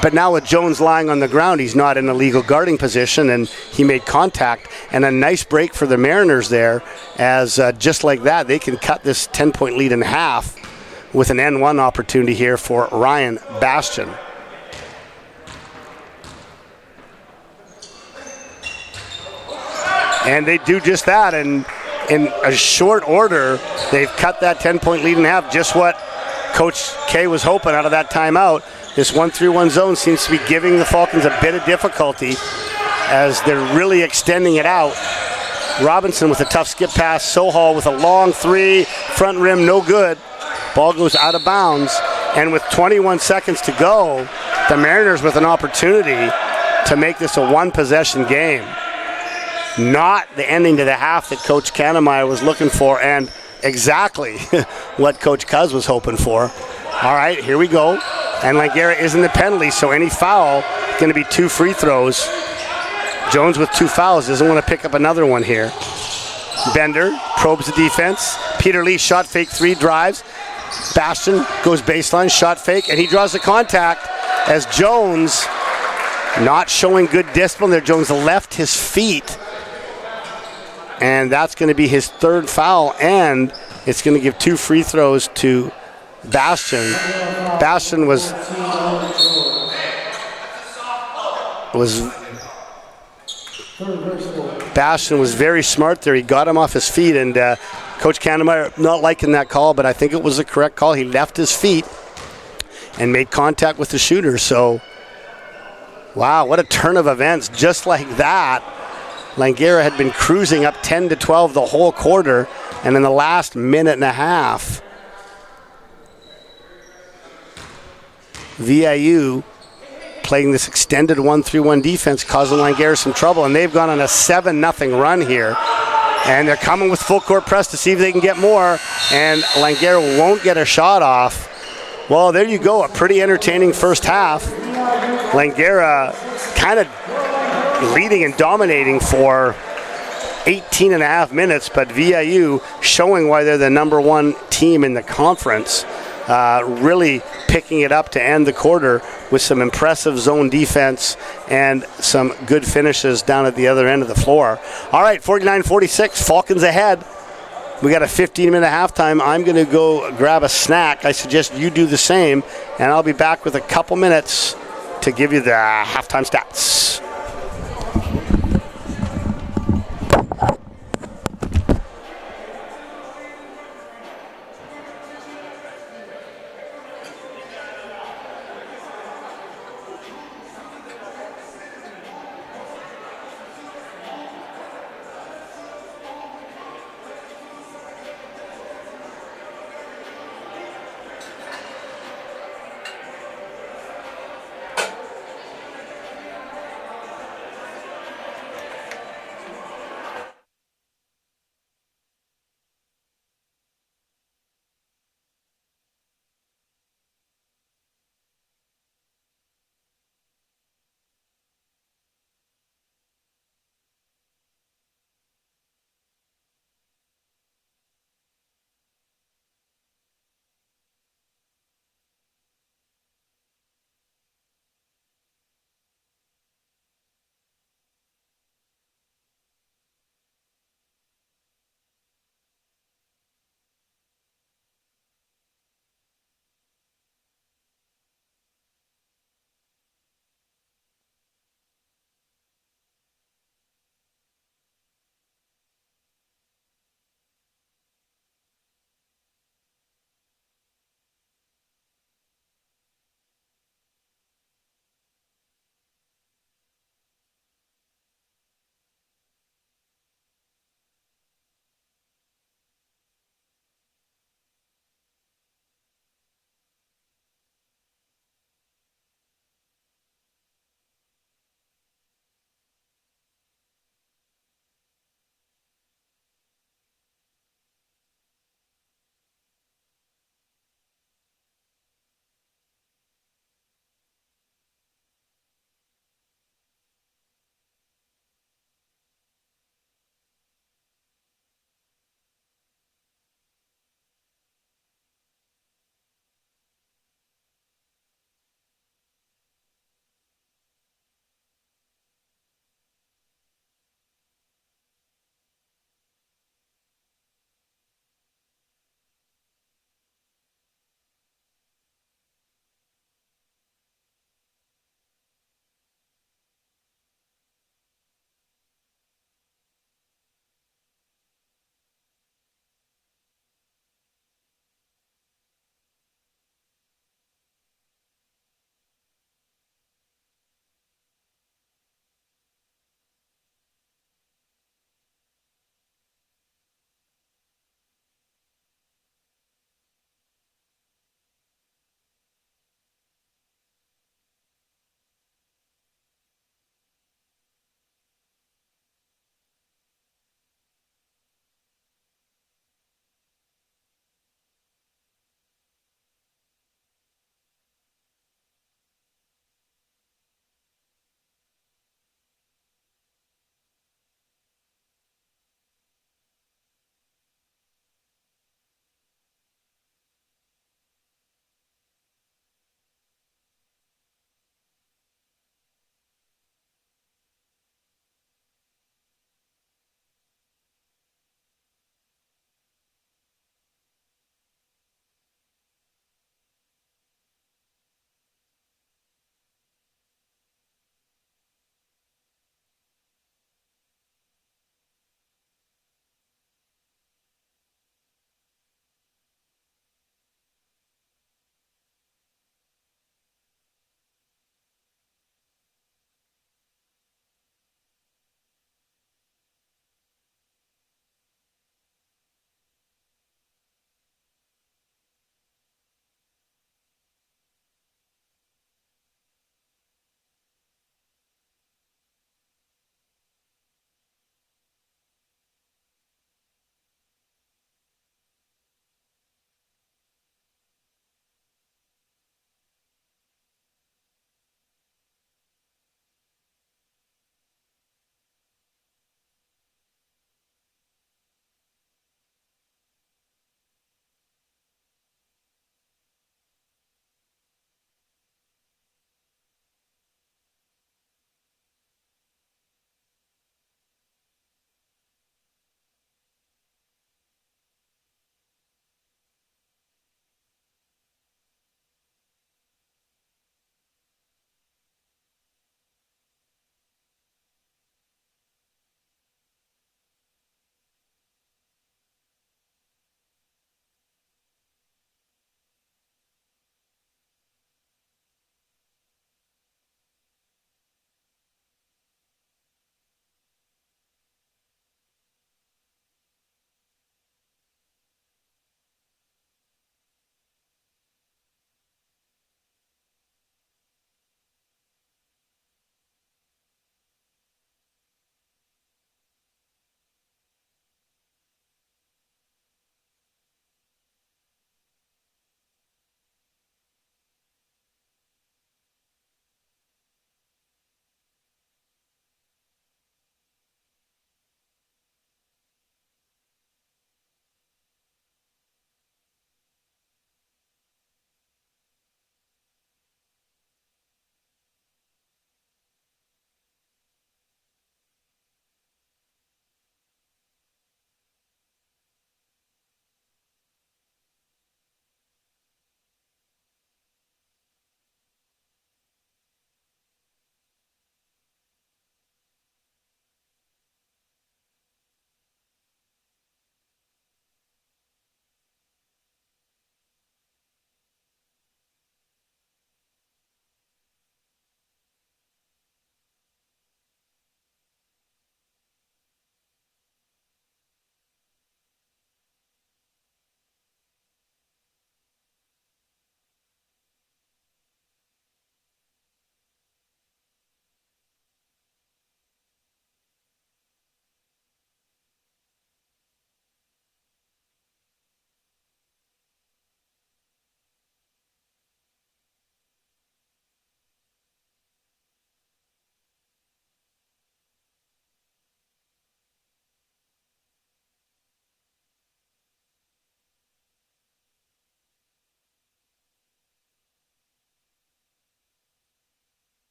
But now with Jones lying on the ground, he's not in a legal guarding position, and he made contact. And a nice break for the Mariners there, as just like that, they can cut this 10-point lead in half with an N1 opportunity here for Ryan Bastian. And they do just that, and in a short order, they've cut that 10-point lead in half, just what Coach K was hoping out of that timeout. This 1-3-1 zone seems to be giving the Falcons a bit of difficulty as they're really extending it out. Robinson with a tough skip pass. Sohal with a long 3, front rim, no good. Ball goes out of bounds, and with 21 seconds to go, the Mariners with an opportunity to make this a one-possession game. Not the ending to the half that Coach Kannemeyer was looking for, and exactly what Coach Cuz was hoping for. All right, here we go. And Langara is in the penalty, so any foul going to be 2 free throws. Jones with 2 fouls, doesn't want to pick up another one here. Bender probes the defense. Peter Lee shot fake 3, drives. Bastian goes baseline, shot fake, and he draws the contact as Jones not showing good discipline there. Jones left his feet. And that's going to be his 3rd foul, and it's going to give 2 free throws to Bastian. Bastian was very smart there. He got him off his feet, and Coach Kannemeyer not liking that call, but I think it was the correct call. He left his feet and made contact with the shooter. So, wow, what a turn of events. Just like that, Langara had been cruising up 10-12 the whole quarter, and in the last minute and a half, VIU playing this extended 1-3-1 defense, causing Langara some trouble, and they've gone on a 7-0 run here. And they're coming with full court press to see if they can get more, and Langara won't get a shot off. Well, there you go, a pretty entertaining first half. Langara kind of leading and dominating for 18 and a half minutes, but VIU showing why they're the number one team in the conference, really picking it up to end the quarter with some impressive zone defense and some good finishes down at the other end of the floor. All right, 49-46, Falcons ahead. We got a 15-minute halftime. I'm going to go grab a snack. I suggest you do the same, and I'll be back with a couple minutes to give you the halftime stats.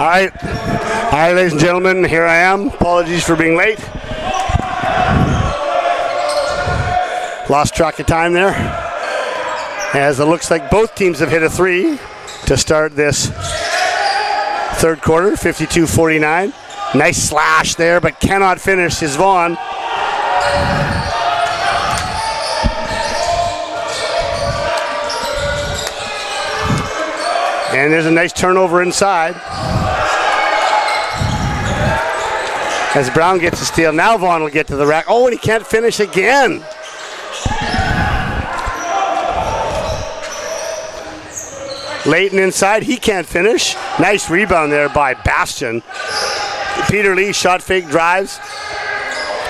right. All right, ladies and gentlemen, here I am. Apologies for being late. Lost track of time there. As it looks like both teams have hit a three to start this third quarter, 52-49. Nice slash there, but cannot finish is Vaughn. And there's a nice turnover inside. As Brown gets a steal, now Vaughn will get to the rack. Oh, and he can't finish again. Layton inside, he can't finish. Nice rebound there by Bastion. Peter Lee shot fake drives.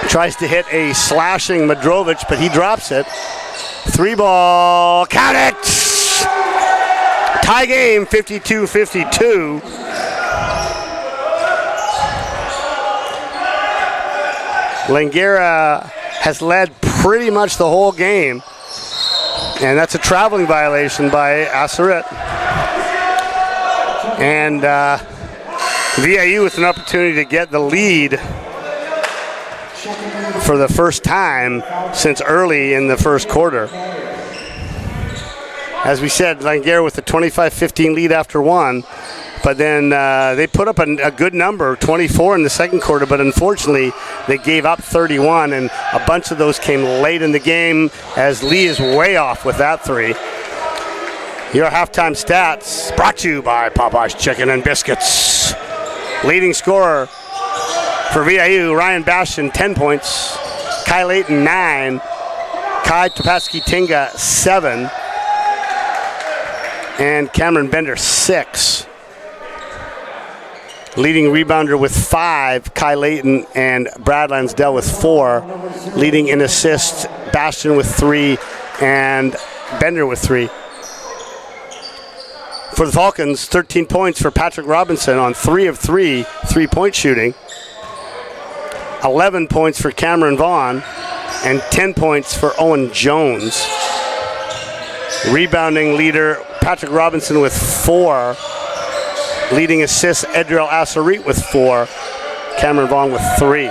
Tries to hit a slashing Madrovic, but he drops it. Three ball, count it! Tie game, 52-52. Langara has led pretty much the whole game. And that's a traveling violation by Assarit. And VIU with an opportunity to get the lead for the first time since early in the first quarter. As we said, Langara with a 25-15 lead after one, but then they put up a good number, 24 in the second quarter, but unfortunately they gave up 31, and a bunch of those came late in the game as Lee is way off with that three. Your halftime stats brought to you by Popeye's Chicken and Biscuits. Leading scorer for VIU, Ryan Bastion, 10 points. Kai Layton, 9. Kai Topaski-Tinga, 7. And Cameron Bender, 6. Leading rebounder with 5, Kai Layton, and Brad Lansdell with 4. Leading in assists, Bastion with 3, and Bender with 3. For the Falcons, 13 points for Patrick Robinson on 3 of 3 three-point shooting. 11 points for Cameron Vaughn, and 10 points for Owen Jones. Rebounding leader, Patrick Robinson with 4. Leading assists, Edrel Assarit with 4. Cameron Vaughn with 3.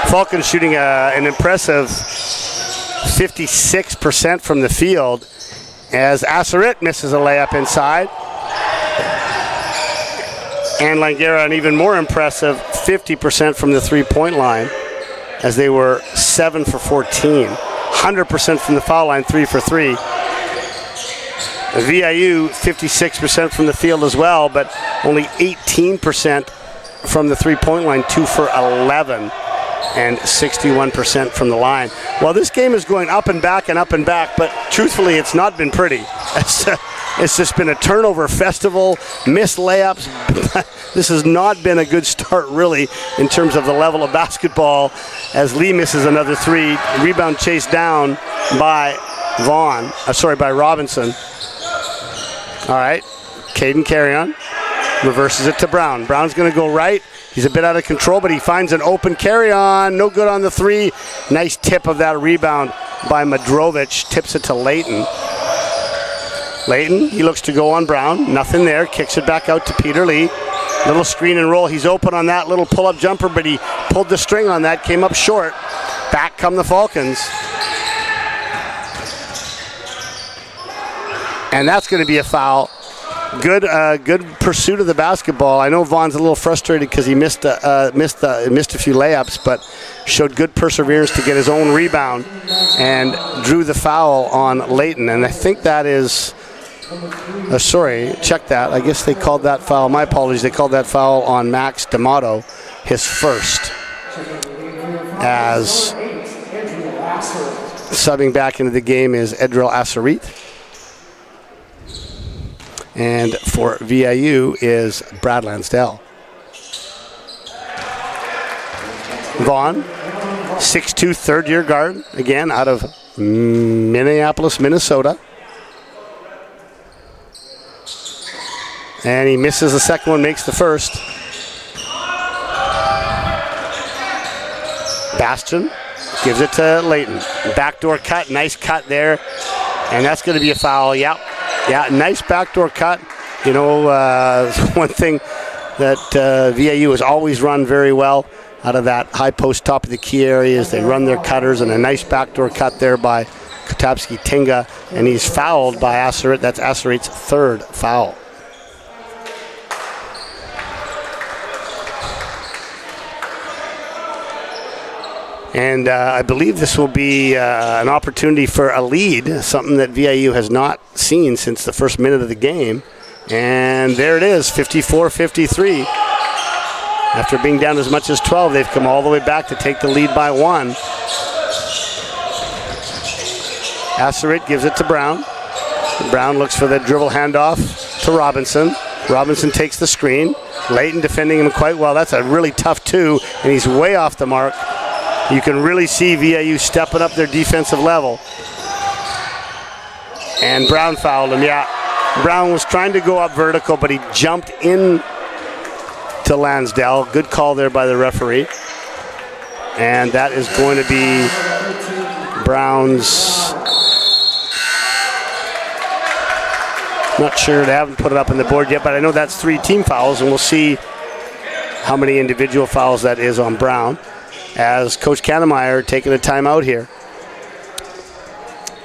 Falcons shooting an impressive 56% from the field as Assarit misses a layup inside. And Langara, an even more impressive 50% from the three-point line as they were 7 for 14. 100% from the foul line, 3 for 3. VIU, 56% from the field as well, but only 18% from the three-point line, 2 for 11, and 61% from the line. Well, this game is going up and back, but truthfully, it's not been pretty. It's just been a turnover festival, missed layups. This has not been a good start, really, in terms of the level of basketball, as Lee misses another 3. Rebound chased down by by Robinson. All right, Caden Carrion reverses it to Brown. Brown's going to go right. He's a bit out of control, but he finds an open Carrion. No good on the 3. Nice tip of that rebound by Madrovic. Tips it to Layton. Layton, he looks to go on Brown. Nothing there. Kicks it back out to Peter Lee. Little screen and roll. He's open on that little pull-up jumper, but he pulled the string on that. Came up short. Back come the Falcons. And that's going to be a foul. Good pursuit of the basketball. I know Vaughn's a little frustrated because he missed a few layups, but showed good perseverance to get his own rebound and drew the foul on Layton. And I think that is, check that. I guess they called that foul. My apologies. They called that foul on Max D'Amato, his first, as subbing back into the game is Edrel Assarit. And for VIU is Brad Lansdell. Vaughn, 6'2", third-year guard, again out of Minneapolis, Minnesota. And he misses the second one, makes the first. Bastion gives it to Layton. Backdoor cut, nice cut there. And that's going to be a foul, Yeah, nice backdoor cut. You know, one thing that VIU has always run very well out of that high post top of the key area is they run their cutters, and a nice backdoor cut there by Kotapski Tinga, and he's fouled by Assarit. That's Assarit's third foul. And I believe this will be an opportunity for a lead, something that VIU has not seen since the first minute of the game. And there it is, 54-53. After being down as much as 12, they've come all the way back to take the lead by 1. Assarit gives it to Brown. Brown looks for the dribble handoff to Robinson. Robinson takes the screen. Layton defending him quite well. That's a really tough 2, and he's way off the mark. You can really see VIU stepping up their defensive level. And Brown fouled him, yeah. Brown was trying to go up vertical, but he jumped in to Lansdale. Good call there by the referee. And that is going to be Brown's... Not sure, they haven't put it up on the board yet, but I know that's 3 team fouls, and we'll see how many individual fouls that is on Brown, as Coach Kannemeyer taking a timeout here.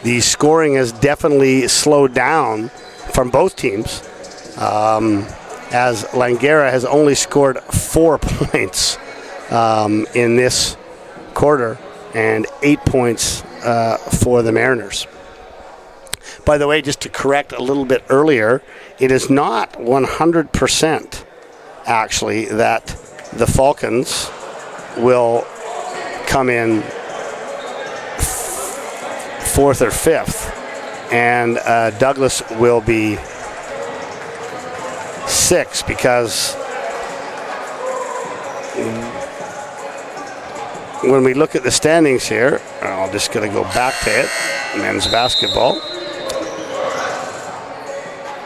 The scoring has definitely slowed down from both teams, as Langara has only scored 4 points in this quarter and 8 points for the Mariners. By the way, just to correct a little bit earlier, it is not 100% actually that the Falcons will come in 4th or 5th, and Douglas will be 6th, because when we look at the standings here, I'm just going to go back to it, men's basketball.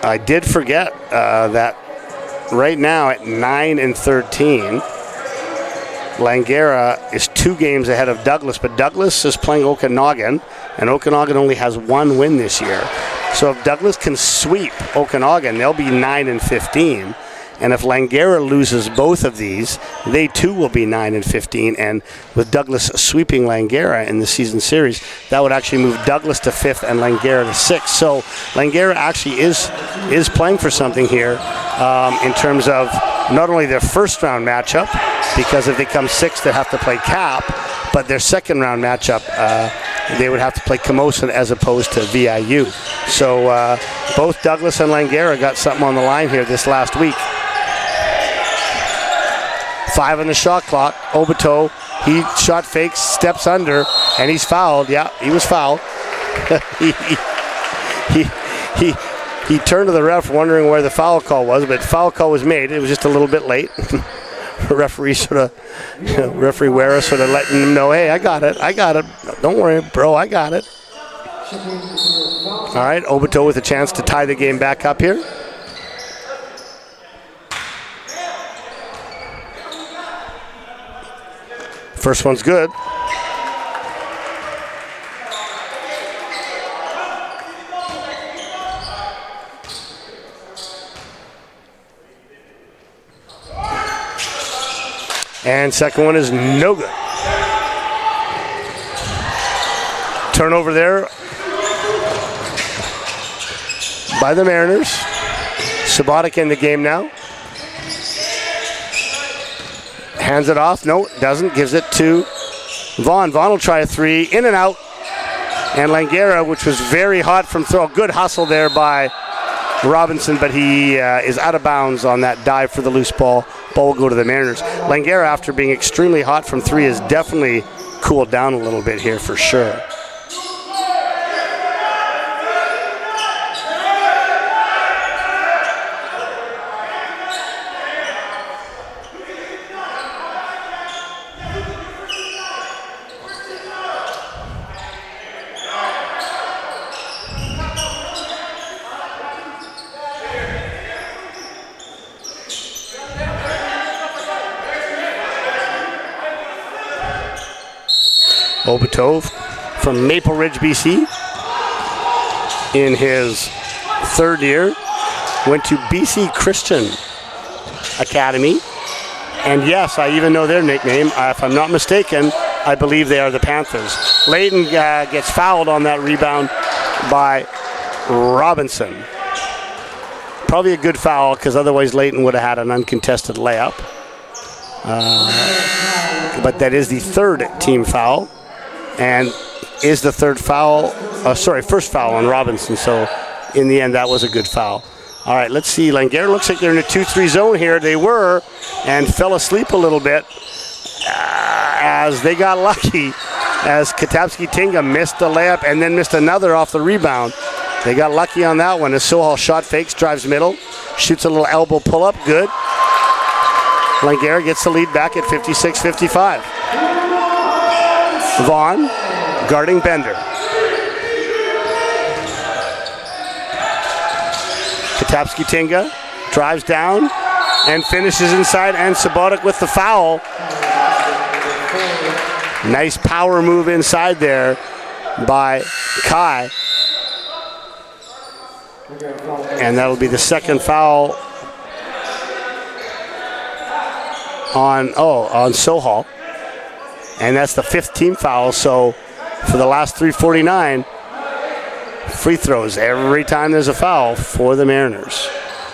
I did forget that right now at 9-13, Langara is 2 games ahead of Douglas, but Douglas is playing Okanagan, and Okanagan only has 1 win this year. So if Douglas can sweep Okanagan, they'll be 9-15. And if Langara loses both of these, they too will be 9-15. And with Douglas sweeping Langara in the season series, that would actually move Douglas to 5th and Langara to 6th. So Langara actually is playing for something here in terms of not only their first round matchup, because if they come 6th, they have to play Cap, but their second round matchup, they would have to play Camosun as opposed to VIU. So both Douglas and Langara got something on the line here this last week. 5 on the shot clock. Obito, he shot fakes, steps under, and he's fouled. Yeah, he was fouled. he turned to the ref wondering where the foul call was, but foul call was made. It was just a little bit late. The referee referee Wera sort of letting him know, hey, I got it. Don't worry, bro, I got it. All right, Obito with a chance to tie the game back up here. First one's good. And second one is no good. Turnover there by the Mariners. Subotic in the game now. Hands it off. No, doesn't. Gives it to Vaughn. Vaughn will try a 3. In and out. And Langara, which was very hot from throw. Good hustle there by Robinson, but he is out of bounds on that dive for the loose ball. Ball will go to the Mariners. Langara, after being extremely hot from 3, has definitely cooled down a little bit here for sure. Obito from Maple Ridge, BC, in his 3rd year. went to BC Christian Academy. And yes, I even know their nickname. If I'm not mistaken, I believe they are the Panthers. Layton gets fouled on that rebound by Robinson. Probably a good foul because otherwise Layton would have had an uncontested layup. But that is the third team foul. And is the first foul on Robinson. So in the end, that was a good foul. All right, let's see. Langara looks like they're in a 2-3 zone here. They were, and fell asleep a little bit as they got lucky as Katapski-Tinga missed the layup and then missed another off the rebound. They got lucky on that one as Sohal shot fakes, drives middle, shoots a little elbow pull-up, good. Langara gets the lead back at 56-55. Vaughn guarding Bender. Katapski-Tinga drives down and finishes inside, and Sabotic with the foul. Nice power move inside there by Kai. And that'll be the second foul on Sohal. And that's the fifth team foul. So for the last 3:49, free throws every time there's a foul for the Mariners.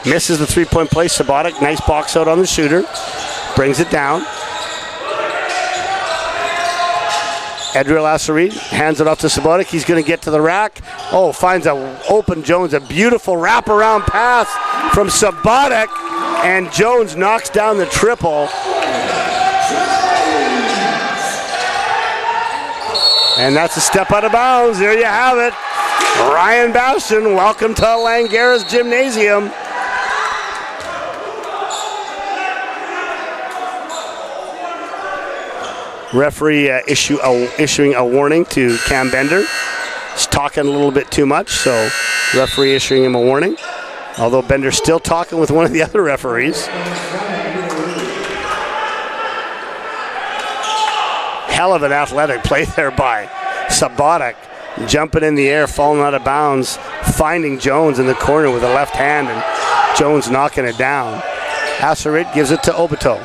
Misses the three-point play. Sabotic, nice box out on the shooter. Brings it down. Edriel Asserid hands it off to Sabotic. He's going to get to the rack. Oh, finds a open Jones. A beautiful wraparound pass from Sabotic. And Jones knocks down the triple. And that's a step out of bounds. There you have it. Ryan Bastian, welcome to Langara's Gymnasium. Referee issuing a warning to Cam Bender. He's talking a little bit too much, so referee issuing him a warning. Although Bender's still talking with one of the other referees. Hell of an athletic play there by Sabotic. Jumping in the air, falling out of bounds, finding Jones in the corner with a left hand, and Jones knocking it down. Asserid gives it to Obito.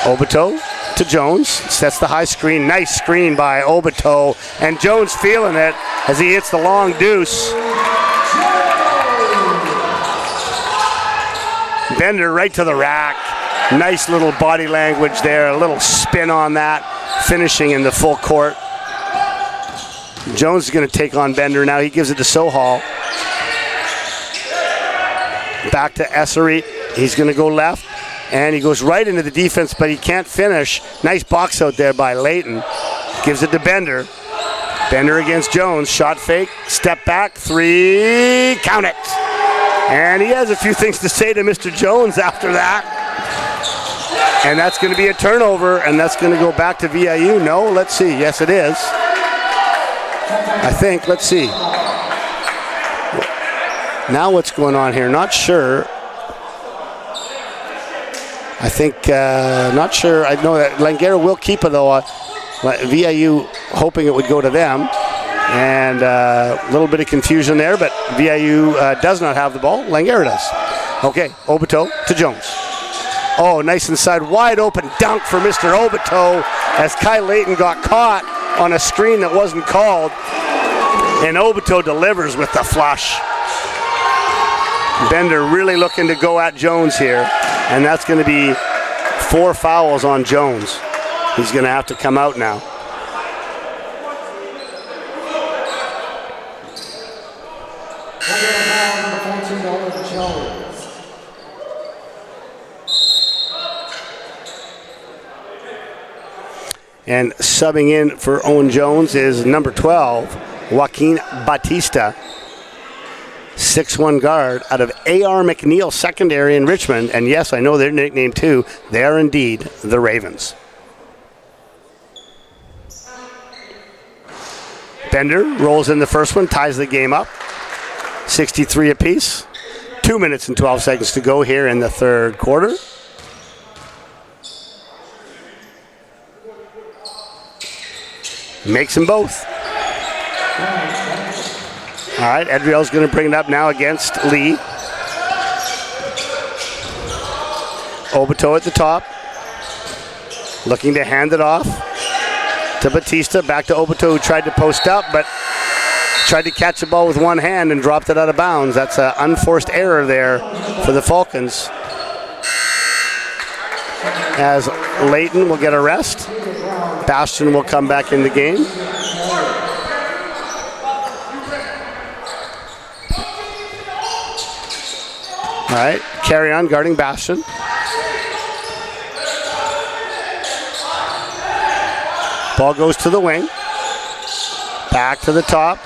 Obito to Jones, sets the high screen. Nice screen by Obito, and Jones feeling it as he hits the long deuce. Bender right to the rack. Nice little body language there, a little spin on that, finishing in the full court. Jones is going to take on Bender now. He gives it to Sohal. Back to Asserid. He's going to go left, and he goes right into the defense, but he can't finish. Nice box out there by Layton. Gives it to Bender. Bender against Jones. Shot fake, step back, three, count it. And he has a few things to say to Mr. Jones after that. And that's going to be a turnover, and that's going to go back to VIU. No, let's see. Yes, it is. I think, let's see. Now what's going on here? Not sure. I think, not sure. I know that Langara will keep it though. VIU hoping it would go to them. And a little bit of confusion there, but VIU does not have the ball. Langara does. Okay, Obito to Jones. Oh, nice inside, wide open dunk for Mr. Obito as Kai Layton got caught on a screen that wasn't called. And Obito delivers with the flush. Bender really looking to go at Jones here. And that's going to be 4 fouls on Jones. He's going to have to come out now. And subbing in for Owen Jones is number 12, Joaquin Batista. 6'1" guard out of A.R. McNeil Secondary in Richmond. And yes, I know their nickname too. They are indeed the Ravens. Bender rolls in the first one, ties the game up. 63 apiece. 2 minutes and 12 seconds to go here in the third quarter. Makes them both. All right, Edriel's going to bring it up now against Lee. Oboto at the top. Looking to hand it off to Batista. Back to Oboto, who tried to post up, but tried to catch the ball with one hand and dropped it out of bounds. That's an unforced error there for the Falcons. As Layton will get a rest. Bastion will come back in the game. All right, carry on guarding Bastion. Ball goes to the wing. Back to the top.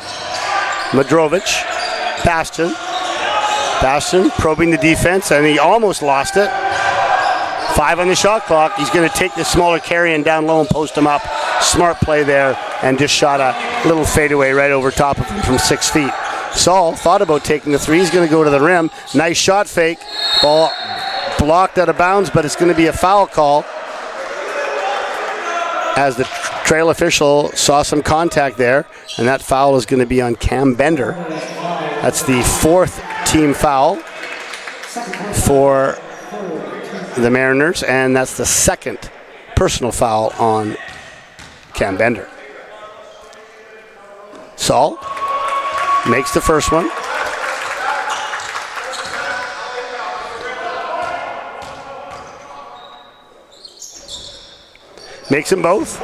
Madrovic. Bastion. Bastion probing the defense, and he almost lost it. 5 on the shot clock. He's going to take the smaller carry and down low and post him up. Smart play there, and just shot a little fadeaway right over top of him from 6 feet. Saul thought about taking the three. He's going to go to the rim. Nice shot fake. Ball blocked out of bounds, but it's going to be a foul call as the trail official saw some contact there, and that foul is going to be on Cam Bender. That's the 4th team foul for the Mariners, and that's the 2nd personal foul on Cam Bender. Saul makes the first one. Makes them both.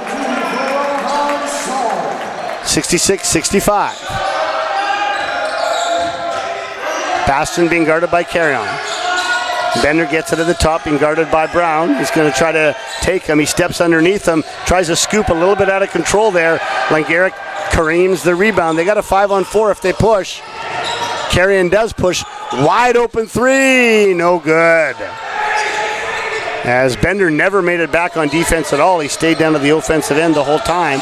66-65. Bastion being guarded by Carrion. Bender gets it at the top, being guarded by Brown. He's going to try to take him. He steps underneath him, tries to scoop a little bit out of control there. Langara Kareem's the rebound. They got a 5-on-4 if they push. Carrion does push. Wide open three. No good. As Bender never made it back on defense at all. He stayed down to the offensive end the whole time.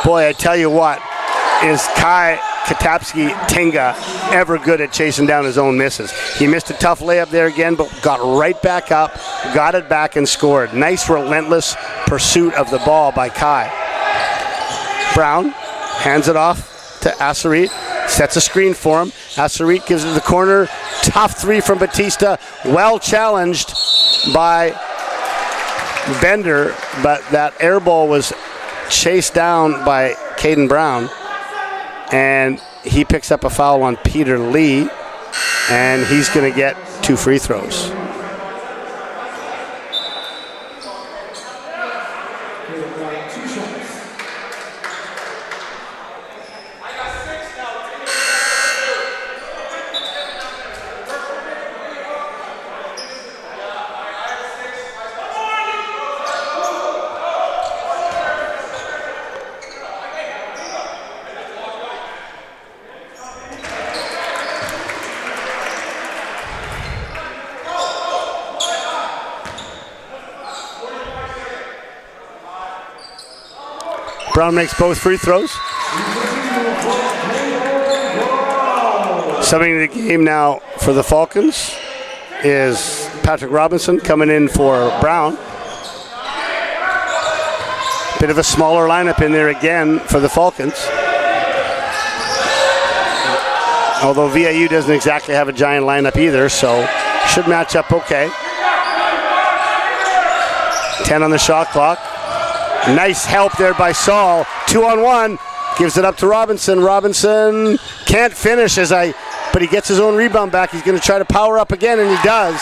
Boy, I tell you what, is Kai Katapski-Tenga ever good at chasing down his own misses. He missed a tough layup there again, but got right back up, got it back and scored. Nice relentless pursuit of the ball by Kai. Brown hands it off to Asarit, sets a screen for him. Asarit gives it to the corner. Tough three from Batista. Well challenged by Bender, but that air ball was chased down by Caden Brown. And he picks up a foul on Peter Lee, and he's going to get 2 free throws. Brown makes both free throws. Subbing the game now for the Falcons is Patrick Robinson coming in for Brown. Bit of a smaller lineup in there again for the Falcons. Although VIU doesn't exactly have a giant lineup either, so should match up okay. 10 on the shot clock. Nice help there by Saul. 2-on-1. Gives it up to Robinson. Robinson can't finish but he gets his own rebound back. He's going to try to power up again, and he does.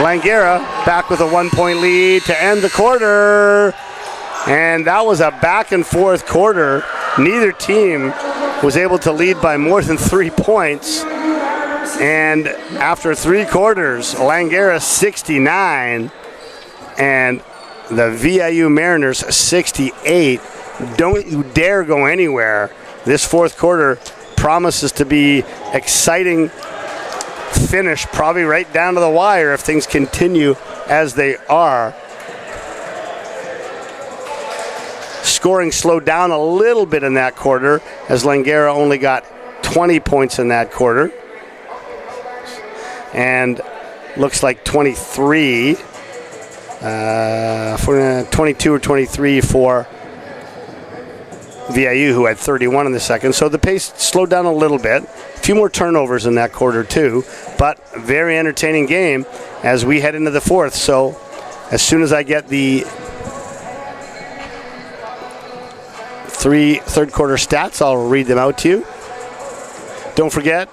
Langara back with a 1-point lead to end the quarter. And that was a back and forth quarter. Neither team was able to lead by more than 3 points. And after 3 quarters, Langara 69. And the VIU Mariners 68. Don't you dare go anywhere. This 4th quarter promises to be exciting finish, probably right down to the wire if things continue as they are. Scoring slowed down a little bit in that quarter as Langara only got 20 points in that quarter. And looks like 23. For 22 or 23 for VIU, who had 31 in the second. So the pace slowed down a little bit. A few more turnovers in that quarter too, but very entertaining game as we head into the fourth. So as soon as I get the third quarter stats, I'll read them out to you. Don't forget,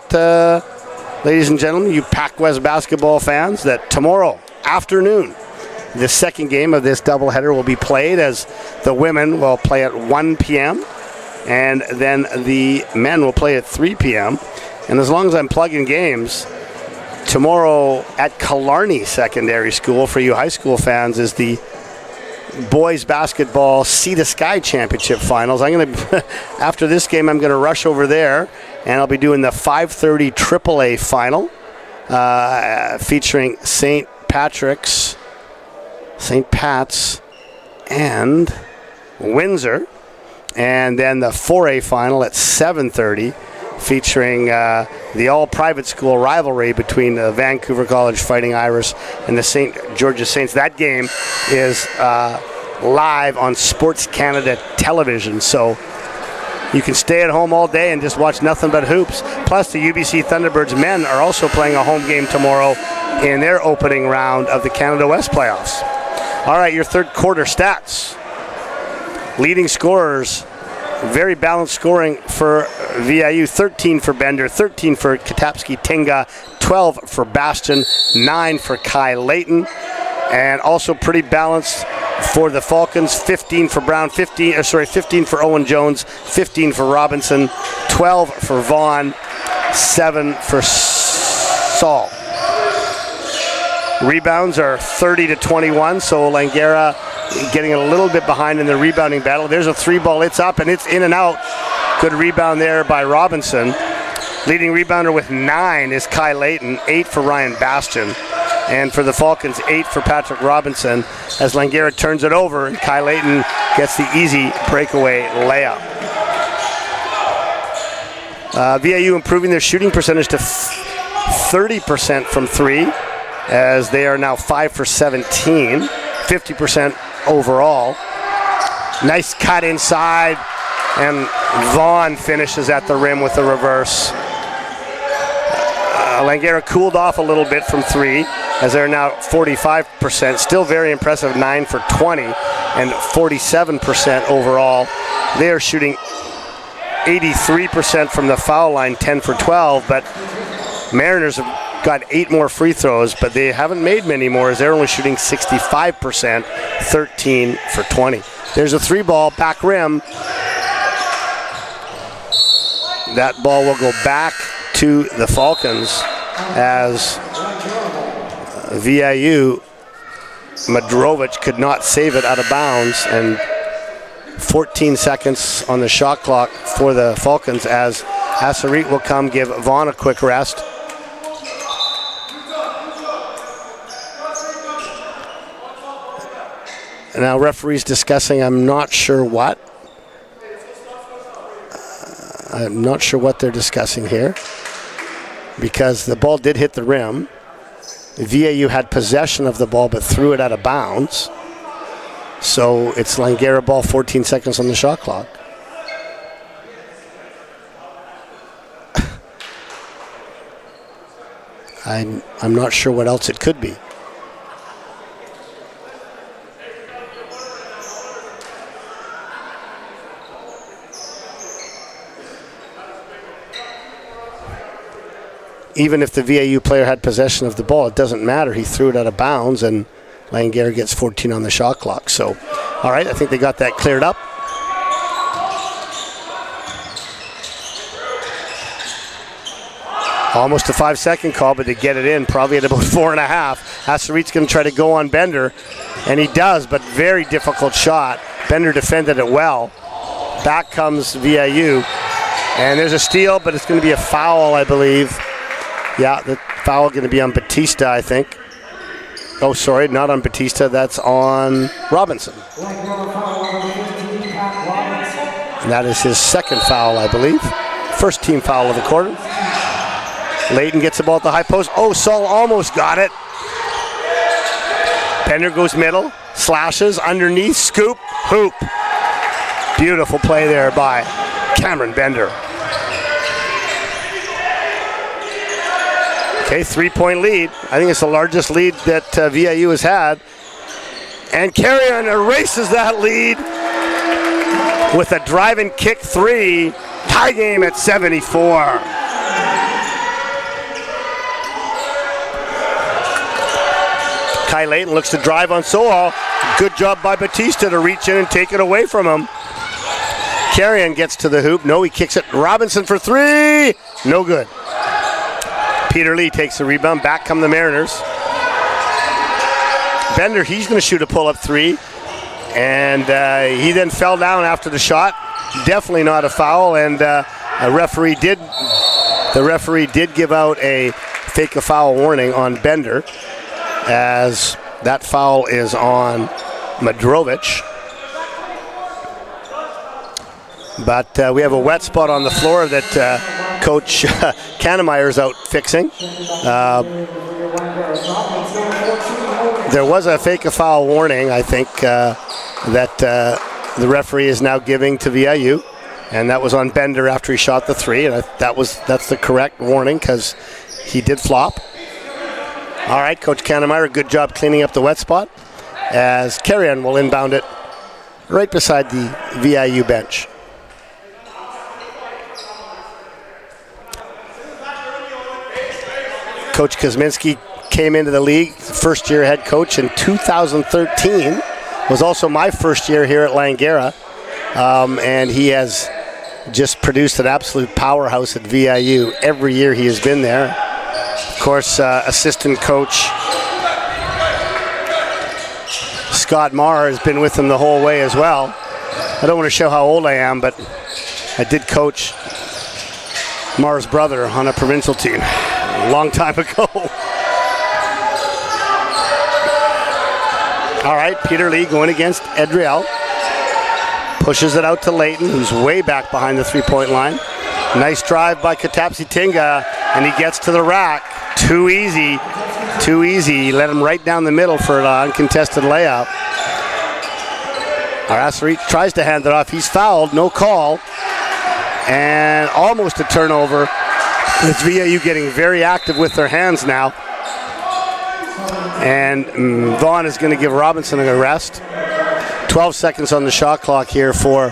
ladies and gentlemen, you PACWEST basketball fans, that tomorrow afternoon, the second game of this doubleheader will be played, as the women will play at 1 p.m. and then the men will play at 3 p.m. And as long as I'm plugging games, tomorrow at Killarney Secondary School, for you high school fans, is the boys basketball Sea to Sky Championship Finals. I'm going to, after this game, I'm going to rush over there, and I'll be doing the 5:30 AAA final, featuring St. Pat's, and Windsor, and then the 4A final at 7:30, featuring the all-private school rivalry between the Vancouver College Fighting Irish and the St. George's Saints. That game is live on Sports Canada television, so you can stay at home all day and just watch nothing but hoops. Plus, the UBC Thunderbirds men are also playing a home game tomorrow in their opening round of the Canada West playoffs. All right, your third quarter stats. Leading scorers, very balanced scoring for VIU. 13 for Bender, 13 for Katapski-Tinga, 12 for Bastion, 9 for Kai Layton, and also pretty balanced for the Falcons. 15 for Brown, 15 for Owen Jones, 15 for Robinson, 12 for Vaughn, 7 for Saul. Rebounds are 30-21, so Langara getting a little bit behind in the rebounding battle. There's a three ball, it's up and it's in and out. Good rebound there by Robinson. Leading rebounder with 9 is Kai Layton, 8 for Ryan Bastion. And for the Falcons, 8 for Patrick Robinson, as Langara turns it over and Kai Layton gets the easy breakaway layup. VIU improving their shooting percentage to 30% from 3, as they are now 5 for 17, 50% overall. Nice cut inside, and Vaughn finishes at the rim with a reverse. Langara cooled off a little bit from 3, as they're now 45%. Still very impressive, 9 for 20 and 47% overall. They are shooting 83% from the foul line, 10 for 12, but Mariners have got 8 more free throws, but they haven't made many more, as they're only shooting 65%, 13 for 20. There's a 3-ball, back rim. That ball will go back to the Falcons, as VIU, Madrovic could not save it out of bounds, and 14 seconds on the shot clock for the Falcons, as Assarit will come give Vaughn a quick rest. Now referee's discussing, I'm not sure what. I'm not sure what they're discussing here, because the ball did hit the rim. VIU had possession of the ball but threw it out of bounds. So it's Langara ball, 14 seconds on the shot clock. I'm not sure what else it could be. Even if the VIU player had possession of the ball, it doesn't matter. He threw it out of bounds, and Langara gets 14 on the shot clock. So, all right, I think they got that cleared up. Almost a 5-second call, but they get it in probably at about 4.5. Assarit's going to try to go on Bender, and he does, but very difficult shot. Bender defended it well. Back comes VIU, and there's a steal, but it's going to be a foul, I believe. Yeah, the foul going to be on Batista, I think. Oh, sorry, not on Batista. That's on Robinson. And that is his second foul, I believe. First team foul of the quarter. Layton gets the ball at the high post. Oh, Saul almost got it. Bender goes middle, slashes, underneath, scoop, hoop. Beautiful play there by Cameron Bender. Okay, 3-point lead. I think it's the largest lead that VIU has had. And Carrion erases that lead with a drive and kick three. Tie game at 74. Kai Layton looks to drive on Soal. Good job by Batista to reach in and take it away from him. Carrion gets to the hoop. No, he kicks it. Robinson for three. No good. Peter Lee takes the rebound. Back come the Mariners. Bender, he's going to shoot a pull-up three. And he then fell down after the shot. Definitely not a foul. And the referee did give out a fake a foul warning on Bender, as that foul is on Madrovic. But we have a wet spot on the floor that Coach Kannemeyer's out fixing. There was a fake a foul warning, I think, that the referee is now giving to VIU, and that was on Bender after he shot the three, and that's the correct warning because he did flop. All right, Coach Kannemeyer, good job cleaning up the wet spot, as Carrion will inbound it right beside the VIU bench. Coach Kosminski came into the league, first-year head coach in 2013. Was also my first year here at Langara, and he has just produced an absolute powerhouse at VIU every year he has been there. Of course, assistant coach Scott Marr has been with him the whole way as well. I don't want to show how old I am, but I did coach Marr's brother on a provincial team a long time ago. All right, Peter Lee going against Edriel. Pushes it out to Layton, who's way back behind the three-point line. Nice drive by Katapsi Tinga, and he gets to the rack. Too easy. He let him right down the middle for an uncontested layup. Arasari tries to hand it off. He's fouled, no call. And almost a turnover. It's VIU getting very active with their hands now. And Vaughn is going to give Robinson a rest. 12 seconds on the shot clock here for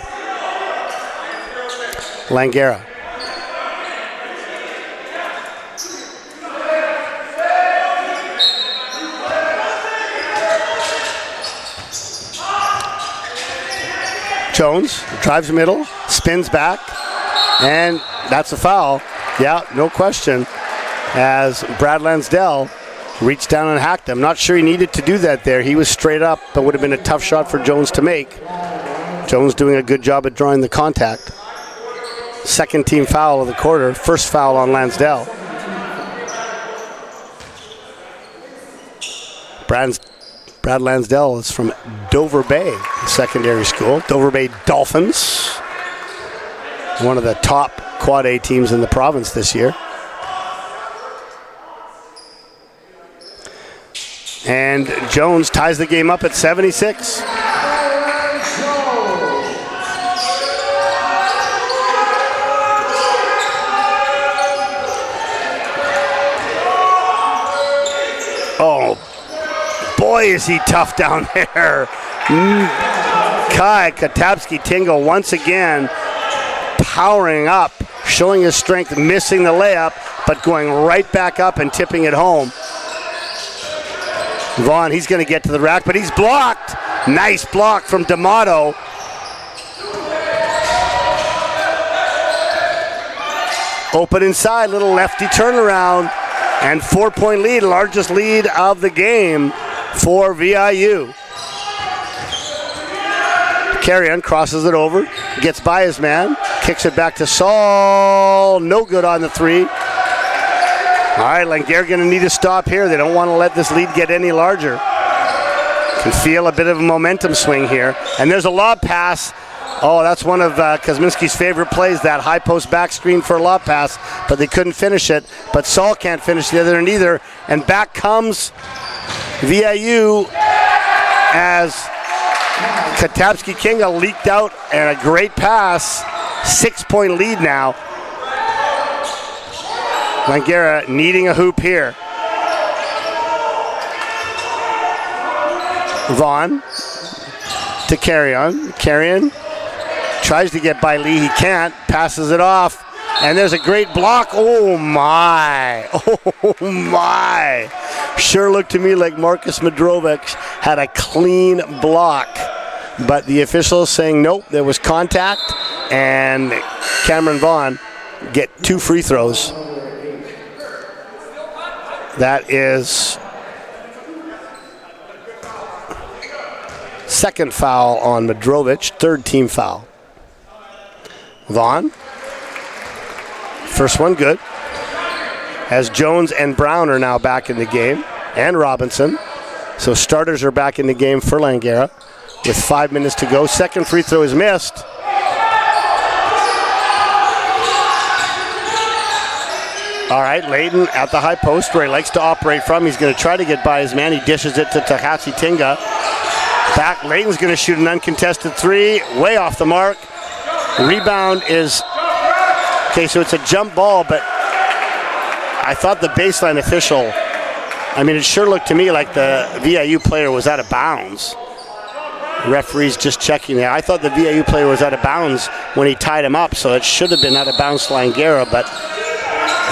Langara. Jones drives middle, spins back, and that's a foul. Yeah, no question, as Brad Lansdell reached down and hacked him. Not sure he needed to do that there. He was straight up, but would have been a tough shot for Jones to make. Jones doing a good job at drawing the contact. Second team foul of the quarter. First foul on Lansdell. Brad Lansdell is from Dover Bay Secondary School. Dover Bay Dolphins. One of the top Quad A teams in the province this year. And Jones ties the game up at 76. Oh, boy, is he tough down there. Kai Katapski-Tingle once again powering up, showing his strength, missing the layup, but going right back up and tipping it home. Vaughn, he's going to get to the rack, but he's blocked. Nice block from D'Amato. Open inside, little lefty turnaround, and 4-point lead, largest lead of the game for VIU. Carrion crosses it over, gets by his man, kicks it back to Saul. No good on the three. All right, Langara going to need to stop here. They don't want to let this lead get any larger. Can feel a bit of a momentum swing here. And there's a lob pass. Oh, that's one of Kosminski's favorite plays, that high post back screen for a lob pass, but they couldn't finish it. But Saul can't finish the other end either. And back comes VIU as Katapski Kinga leaked out and a great pass. 6-point lead now. Langara needing a hoop here. Vaughn to Carrion. Carrion tries to get by Lee. He can't. Passes it off. And there's a great block. Oh, my. Oh, my. Sure looked to me like Marcus Madrovic had a clean block. But the officials saying, nope, there was contact. And Cameron Vaughn get 2 free throws. That is second foul on Madrovic, 3rd team foul. Vaughn. First one good. As Jones and Brown are now back in the game, and Robinson. So starters are back in the game for Langara with 5 minutes to go. Second free throw is missed. All right, Layton at the high post where he likes to operate from. He's going to try to get by his man. He dishes it to Tahachi Tinga. Back, Layton's going to shoot an uncontested 3. Way off the mark. Rebound is... Okay, so it's a jump ball, but I thought the baseline official... I mean, it sure looked to me like the VIU player was out of bounds. Referee's just checking there. I thought the VIU player was out of bounds when he tied him up, so it should have been out of bounds to Langara, but...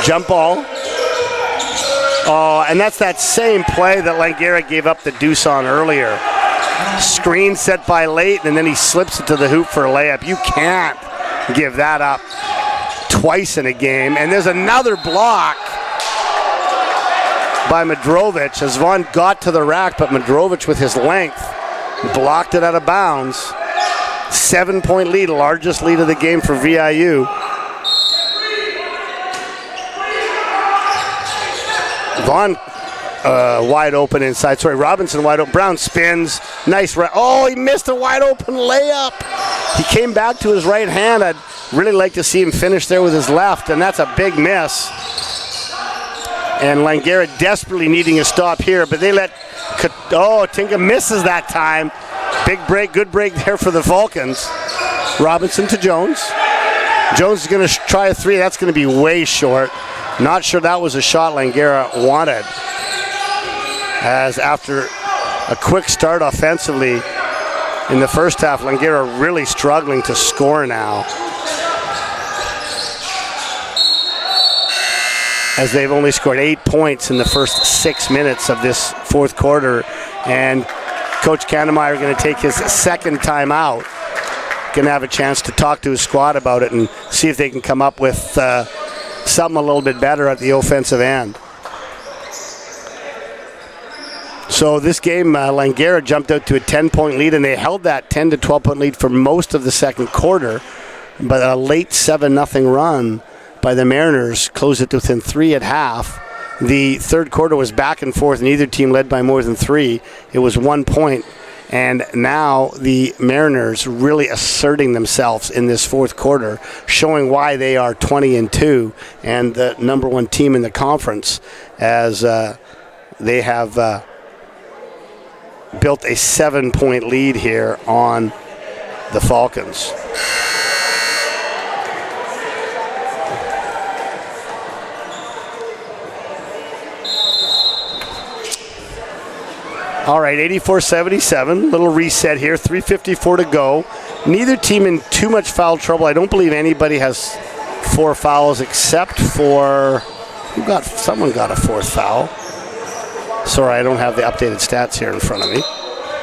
Jump ball. Oh, and that's that same play that Langara gave up the deuce on earlier. Screen set by Layton, and then he slips it to the hoop for a layup. You can't give that up twice in a game. And there's another block by Madrovic as Vaughn got to the rack, but Madrovic with his length blocked it out of bounds. 7-point lead, largest lead of the game for VIU. Vaughn wide open inside. Sorry, Robinson wide open. Brown spins. Nice. Oh, he missed a wide open layup. He came back to his right hand. I'd really like to see him finish there with his left, and that's a big miss. And Langara desperately needing a stop here, but they let... Oh, Tinka misses that time. Big break, good break there for the Falcons. Robinson to Jones. Jones is going to try a 3. That's going to be way short. Not sure that was a shot Langara wanted. As after a quick start offensively in the first half, Langara really struggling to score now. As they've only scored 8 points in the first 6 minutes of this fourth quarter. And Coach Kannemeyer going to take his second time out. Going to have a chance to talk to his squad about it and see if they can come up with something a little bit better at the offensive end. So this game, Langara jumped out to a 10-point lead, and they held that 10 to 12-point lead for most of the second quarter. But a late 7-0 run by the Mariners closed it to within 3 at half. The third quarter was back and forth. Neither team led by more than 3. It was 1 point. And now the Mariners really asserting themselves in this fourth quarter, showing why they are 20-2 and the number 1 team in the conference, as they have built a 7-point lead here on the Falcons. All right, 84-77, little reset here, 3:54 to go. Neither team in too much foul trouble. I don't believe anybody has 4 fouls except for, someone got a 4th foul. Sorry, I don't have the updated stats here in front of me.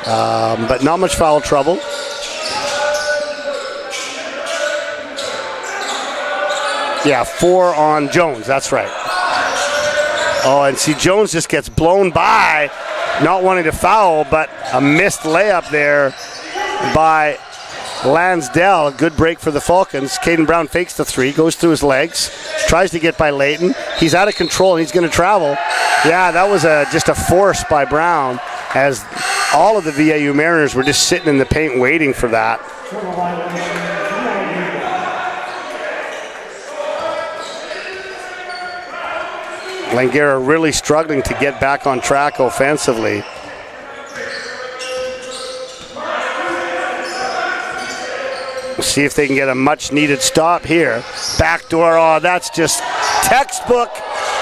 But not much foul trouble. Yeah, 4 on Jones, that's right. Oh, and see, Jones just gets blown by. Not wanting to foul, but a missed layup there by Lansdale. A good break for the Falcons. Caden Brown fakes the 3, goes through his legs, tries to get by Layton. He's out of control, and he's going to travel. Yeah, that was just a force by Brown, as all of the VIU Mariners were just sitting in the paint waiting for that. Langara really struggling to get back on track offensively. See if they can get a much-needed stop here. Backdoor, oh, that's just textbook.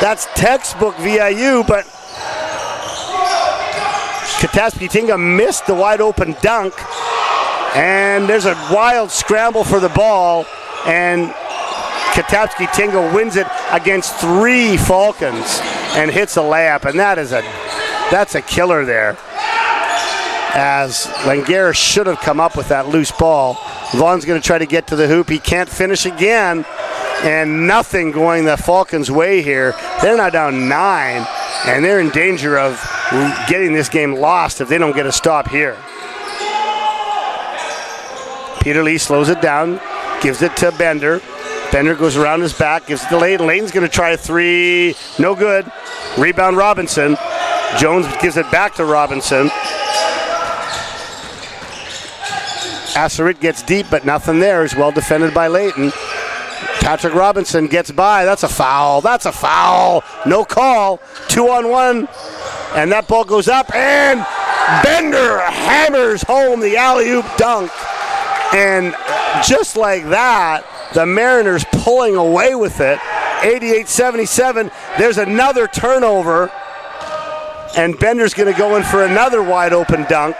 That's textbook VIU, but Katapski-Tinga missed the wide-open dunk, and there's a wild scramble for the ball, and Katapski-Tinga wins it against 3 Falcons and hits a layup, and that's a killer there. As Langara should have come up with that loose ball. Vaughn's going to try to get to the hoop. He can't finish again, and nothing going the Falcons' way here. They're now down 9, and they're in danger of getting this game lost if they don't get a stop here. Peter Lee slows it down, gives it to Bender. Bender goes around his back, gives it to Layton. Layton's going to try a 3. No good. Rebound Robinson. Jones gives it back to Robinson. Asserit gets deep, but nothing there. Is well defended by Layton. Patrick Robinson gets by. That's a foul. That's a foul. No call. 2-on-1. And that ball goes up, and Bender hammers home the alley-oop dunk. And just like that, the Mariners pulling away with it. 88-77. There's another turnover. And Bender's going to go in for another wide-open dunk.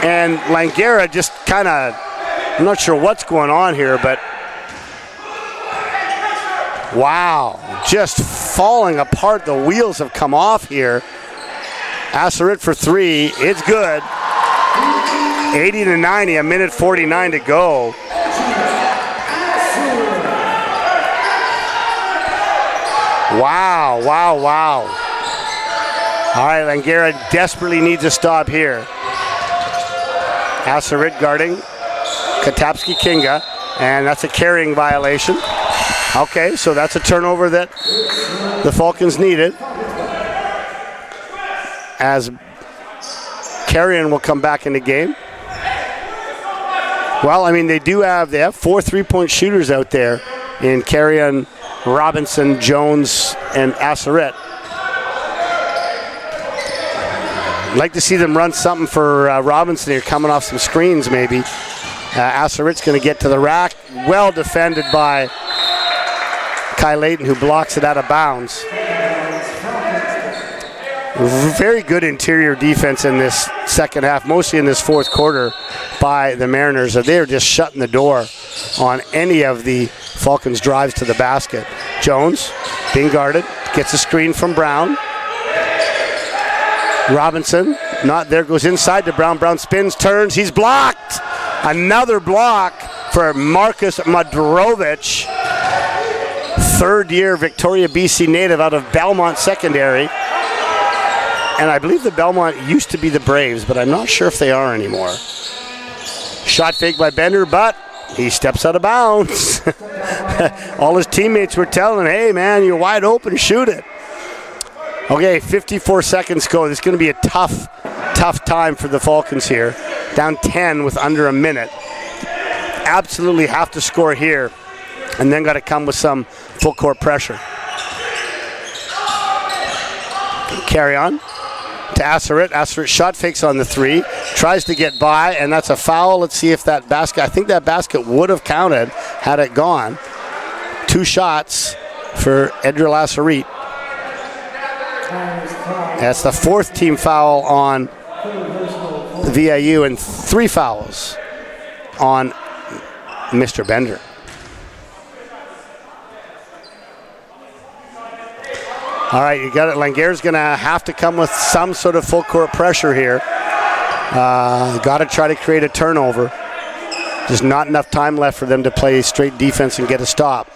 And Langara just kind of, I'm not sure what's going on here, but wow, just falling apart. The wheels have come off here. Asserit for 3, it's good. 80-90, 1:49 to go. Wow, wow, wow. All right, Langara desperately needs a stop here. Asserit guarding Katapski-Tinga, and that's a carrying violation. Okay, so that's a turnover that the Falcons needed. As Carrion will come back in the game. Well, I mean, they have 4 3-point shooters out there in Carrion, Robinson, Jones, and Asserit. I'd like to see them run something for Robinson here, coming off some screens maybe. Asserit's going to get to the rack. Well defended by Kai Layton, who blocks it out of bounds. Very good interior defense in this second half, mostly in this fourth quarter by the Mariners. They're just shutting the door on any of the Falcons' drives to the basket. Jones being guarded, gets a screen from Brown. Robinson, not there, goes inside to Brown. Brown spins, turns, he's blocked. Another block for Marcus Madrovich, third-year Victoria, BC native out of Belmont Secondary. And I believe the Belmont used to be the Braves, but I'm not sure if they are anymore. Shot fake by Bender, but he steps out of bounds. All his teammates were telling him, hey, man, you're wide open, shoot it. Okay, 54 seconds go. This is going to be a tough time for the Falcons here. Down 10 with under a minute. Absolutely have to score here, and then got to come with some full court pressure. Carry on to Asserit. Asserit shot fakes on the 3. Tries to get by, and that's a foul. Let's see if that basket, I think that basket would have counted had it gone. 2 shots for Edril Asserit. That's the 4th team foul on VIU and 3 fouls on Mr. Bender. All right, you got it. Langara's going to have to come with some sort of full court pressure here. Got to try to create a turnover. There's not enough time left for them to play straight defense and get a stop.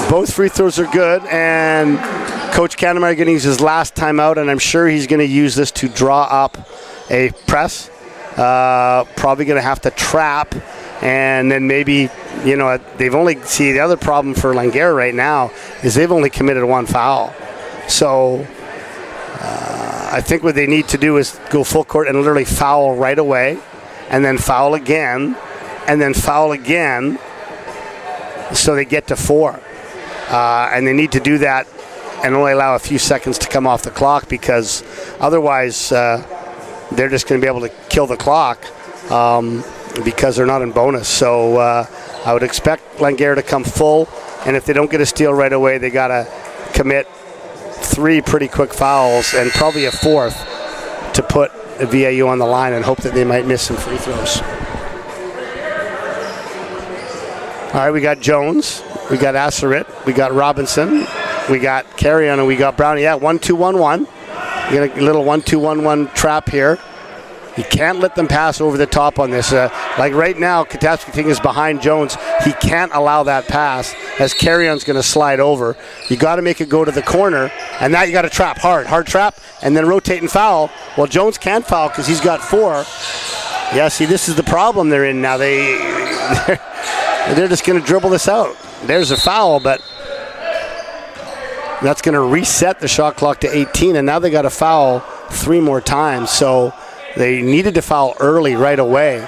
Both free throws are good, and Coach Cantermeyer going to use his last timeout, and I'm sure he's going to use this to draw up a press. Probably going to have to trap, and then maybe, they've only, the other problem for Langara right now is they've only committed 1 foul. So I think what they need to do is go full court and literally foul right away, and then foul again, and then foul again, so they get to 4. And they need to do that and only allow a few seconds to come off the clock, because otherwise they're just going to be able to kill the clock because they're not in bonus. So I would expect Langara to come full, and if they don't get a steal right away, they got to commit 3 pretty quick fouls and probably a 4th to put the VIU on the line and hope that they might miss some free throws. All right, we got Jones, we got Asserit, we got Robinson, we got Carrion, and we got Brownie. Yeah, 1-2-1-1. You get a little 1-2-1-1 trap here. You can't let them pass over the top on this. Like right now, Katapsky is behind Jones. He can't allow that pass as Carrion's going to slide over. You got to make it go to the corner, and now you got to trap hard trap, and then rotate and foul. Well, Jones can't foul because he's got 4. Yeah, see, this is the problem they're in now. They're just going to dribble this out. There's a foul, but that's going to reset the shot clock to 18, and now they got to foul 3 more times. So they needed to foul early right away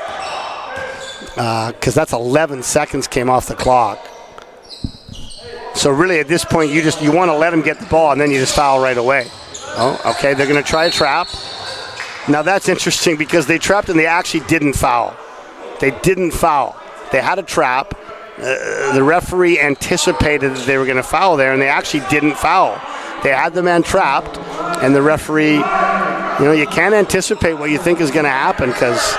because that's 11 seconds came off the clock. So really at this point you want to let them get the ball, and then you just foul right away. Oh, okay, they're going to try a trap. Now that's interesting because they trapped and they actually didn't foul. They didn't foul. They had a trap. The referee anticipated that they were going to foul there, and they actually didn't foul. They had the man trapped, and the referee, you can't anticipate what you think is going to happen because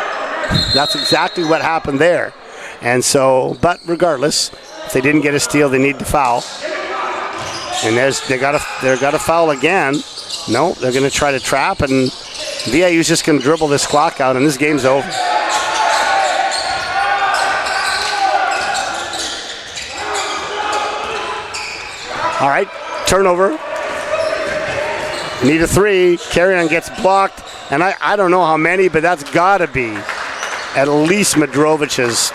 that's exactly what happened there. And so, but regardless, if they didn't get a steal, they need to foul. And they got to foul again. No, they're going to try to trap, and VIU's just going to dribble this clock out, and this game's over. All right, turnover. Need a 3. Carrion gets blocked, and I don't know how many, but that's got to be at least Madrovic's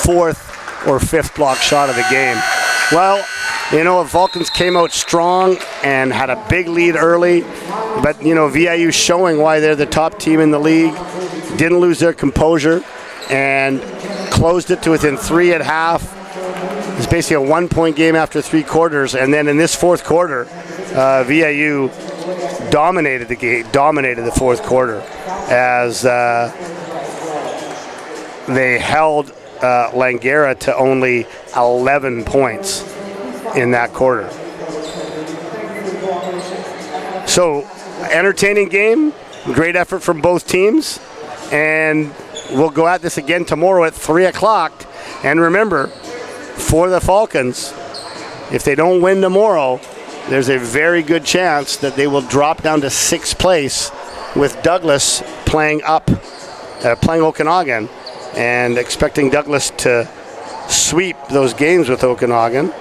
4th or 5th block shot of the game. Well, the Vulcans came out strong and had a big lead early, but VIU showing why they're the top team in the league, didn't lose their composure, and closed it to within 3 at half. It's basically a 1-point game after 3 quarters, and then in this 4th quarter, VIU dominated the game, dominated the 4th quarter as they held Langara to only 11 points in that quarter. So, entertaining game, great effort from both teams, and we'll go at this again tomorrow at 3 o'clock. And remember, for the Falcons, if they don't win tomorrow, there's a very good chance that they will drop down to 6th place with Douglas playing Okanagan, and expecting Douglas to sweep those games with Okanagan.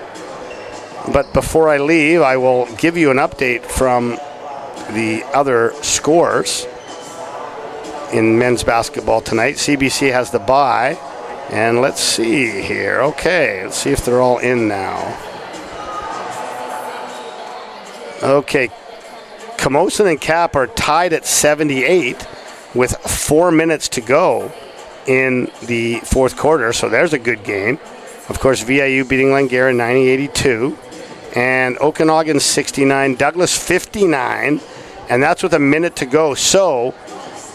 But before I leave, I will give you an update from the other scores in men's basketball tonight. CBC has the bye. And let's see here. Okay, let's see if they're all in now. Okay, Camosun and Cap are tied at 78 with 4 minutes to go in the 4th quarter, so there's a good game. Of course, VIU beating Langara 90-82, and Okanagan 69, Douglas 59, and that's with a minute to go. So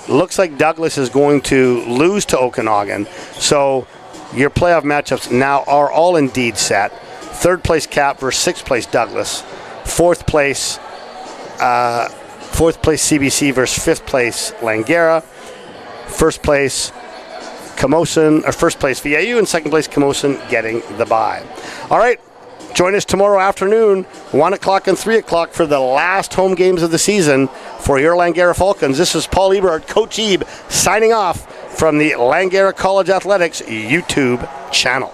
looks like Douglas is going to lose to Okanagan. So your playoff matchups now are all indeed set. 3rd place Cap versus 6th place Douglas. 4th place CBC versus 5th place Langara. 1st place Camosun, or 1st place VIU, and 2nd place Camosun getting the bye. All right. Join us tomorrow afternoon, 1 o'clock and 3 o'clock for the last home games of the season for your Langara Falcons. This is Paul Eberhardt, Coach Ebe, signing off from the Langara College Athletics YouTube channel.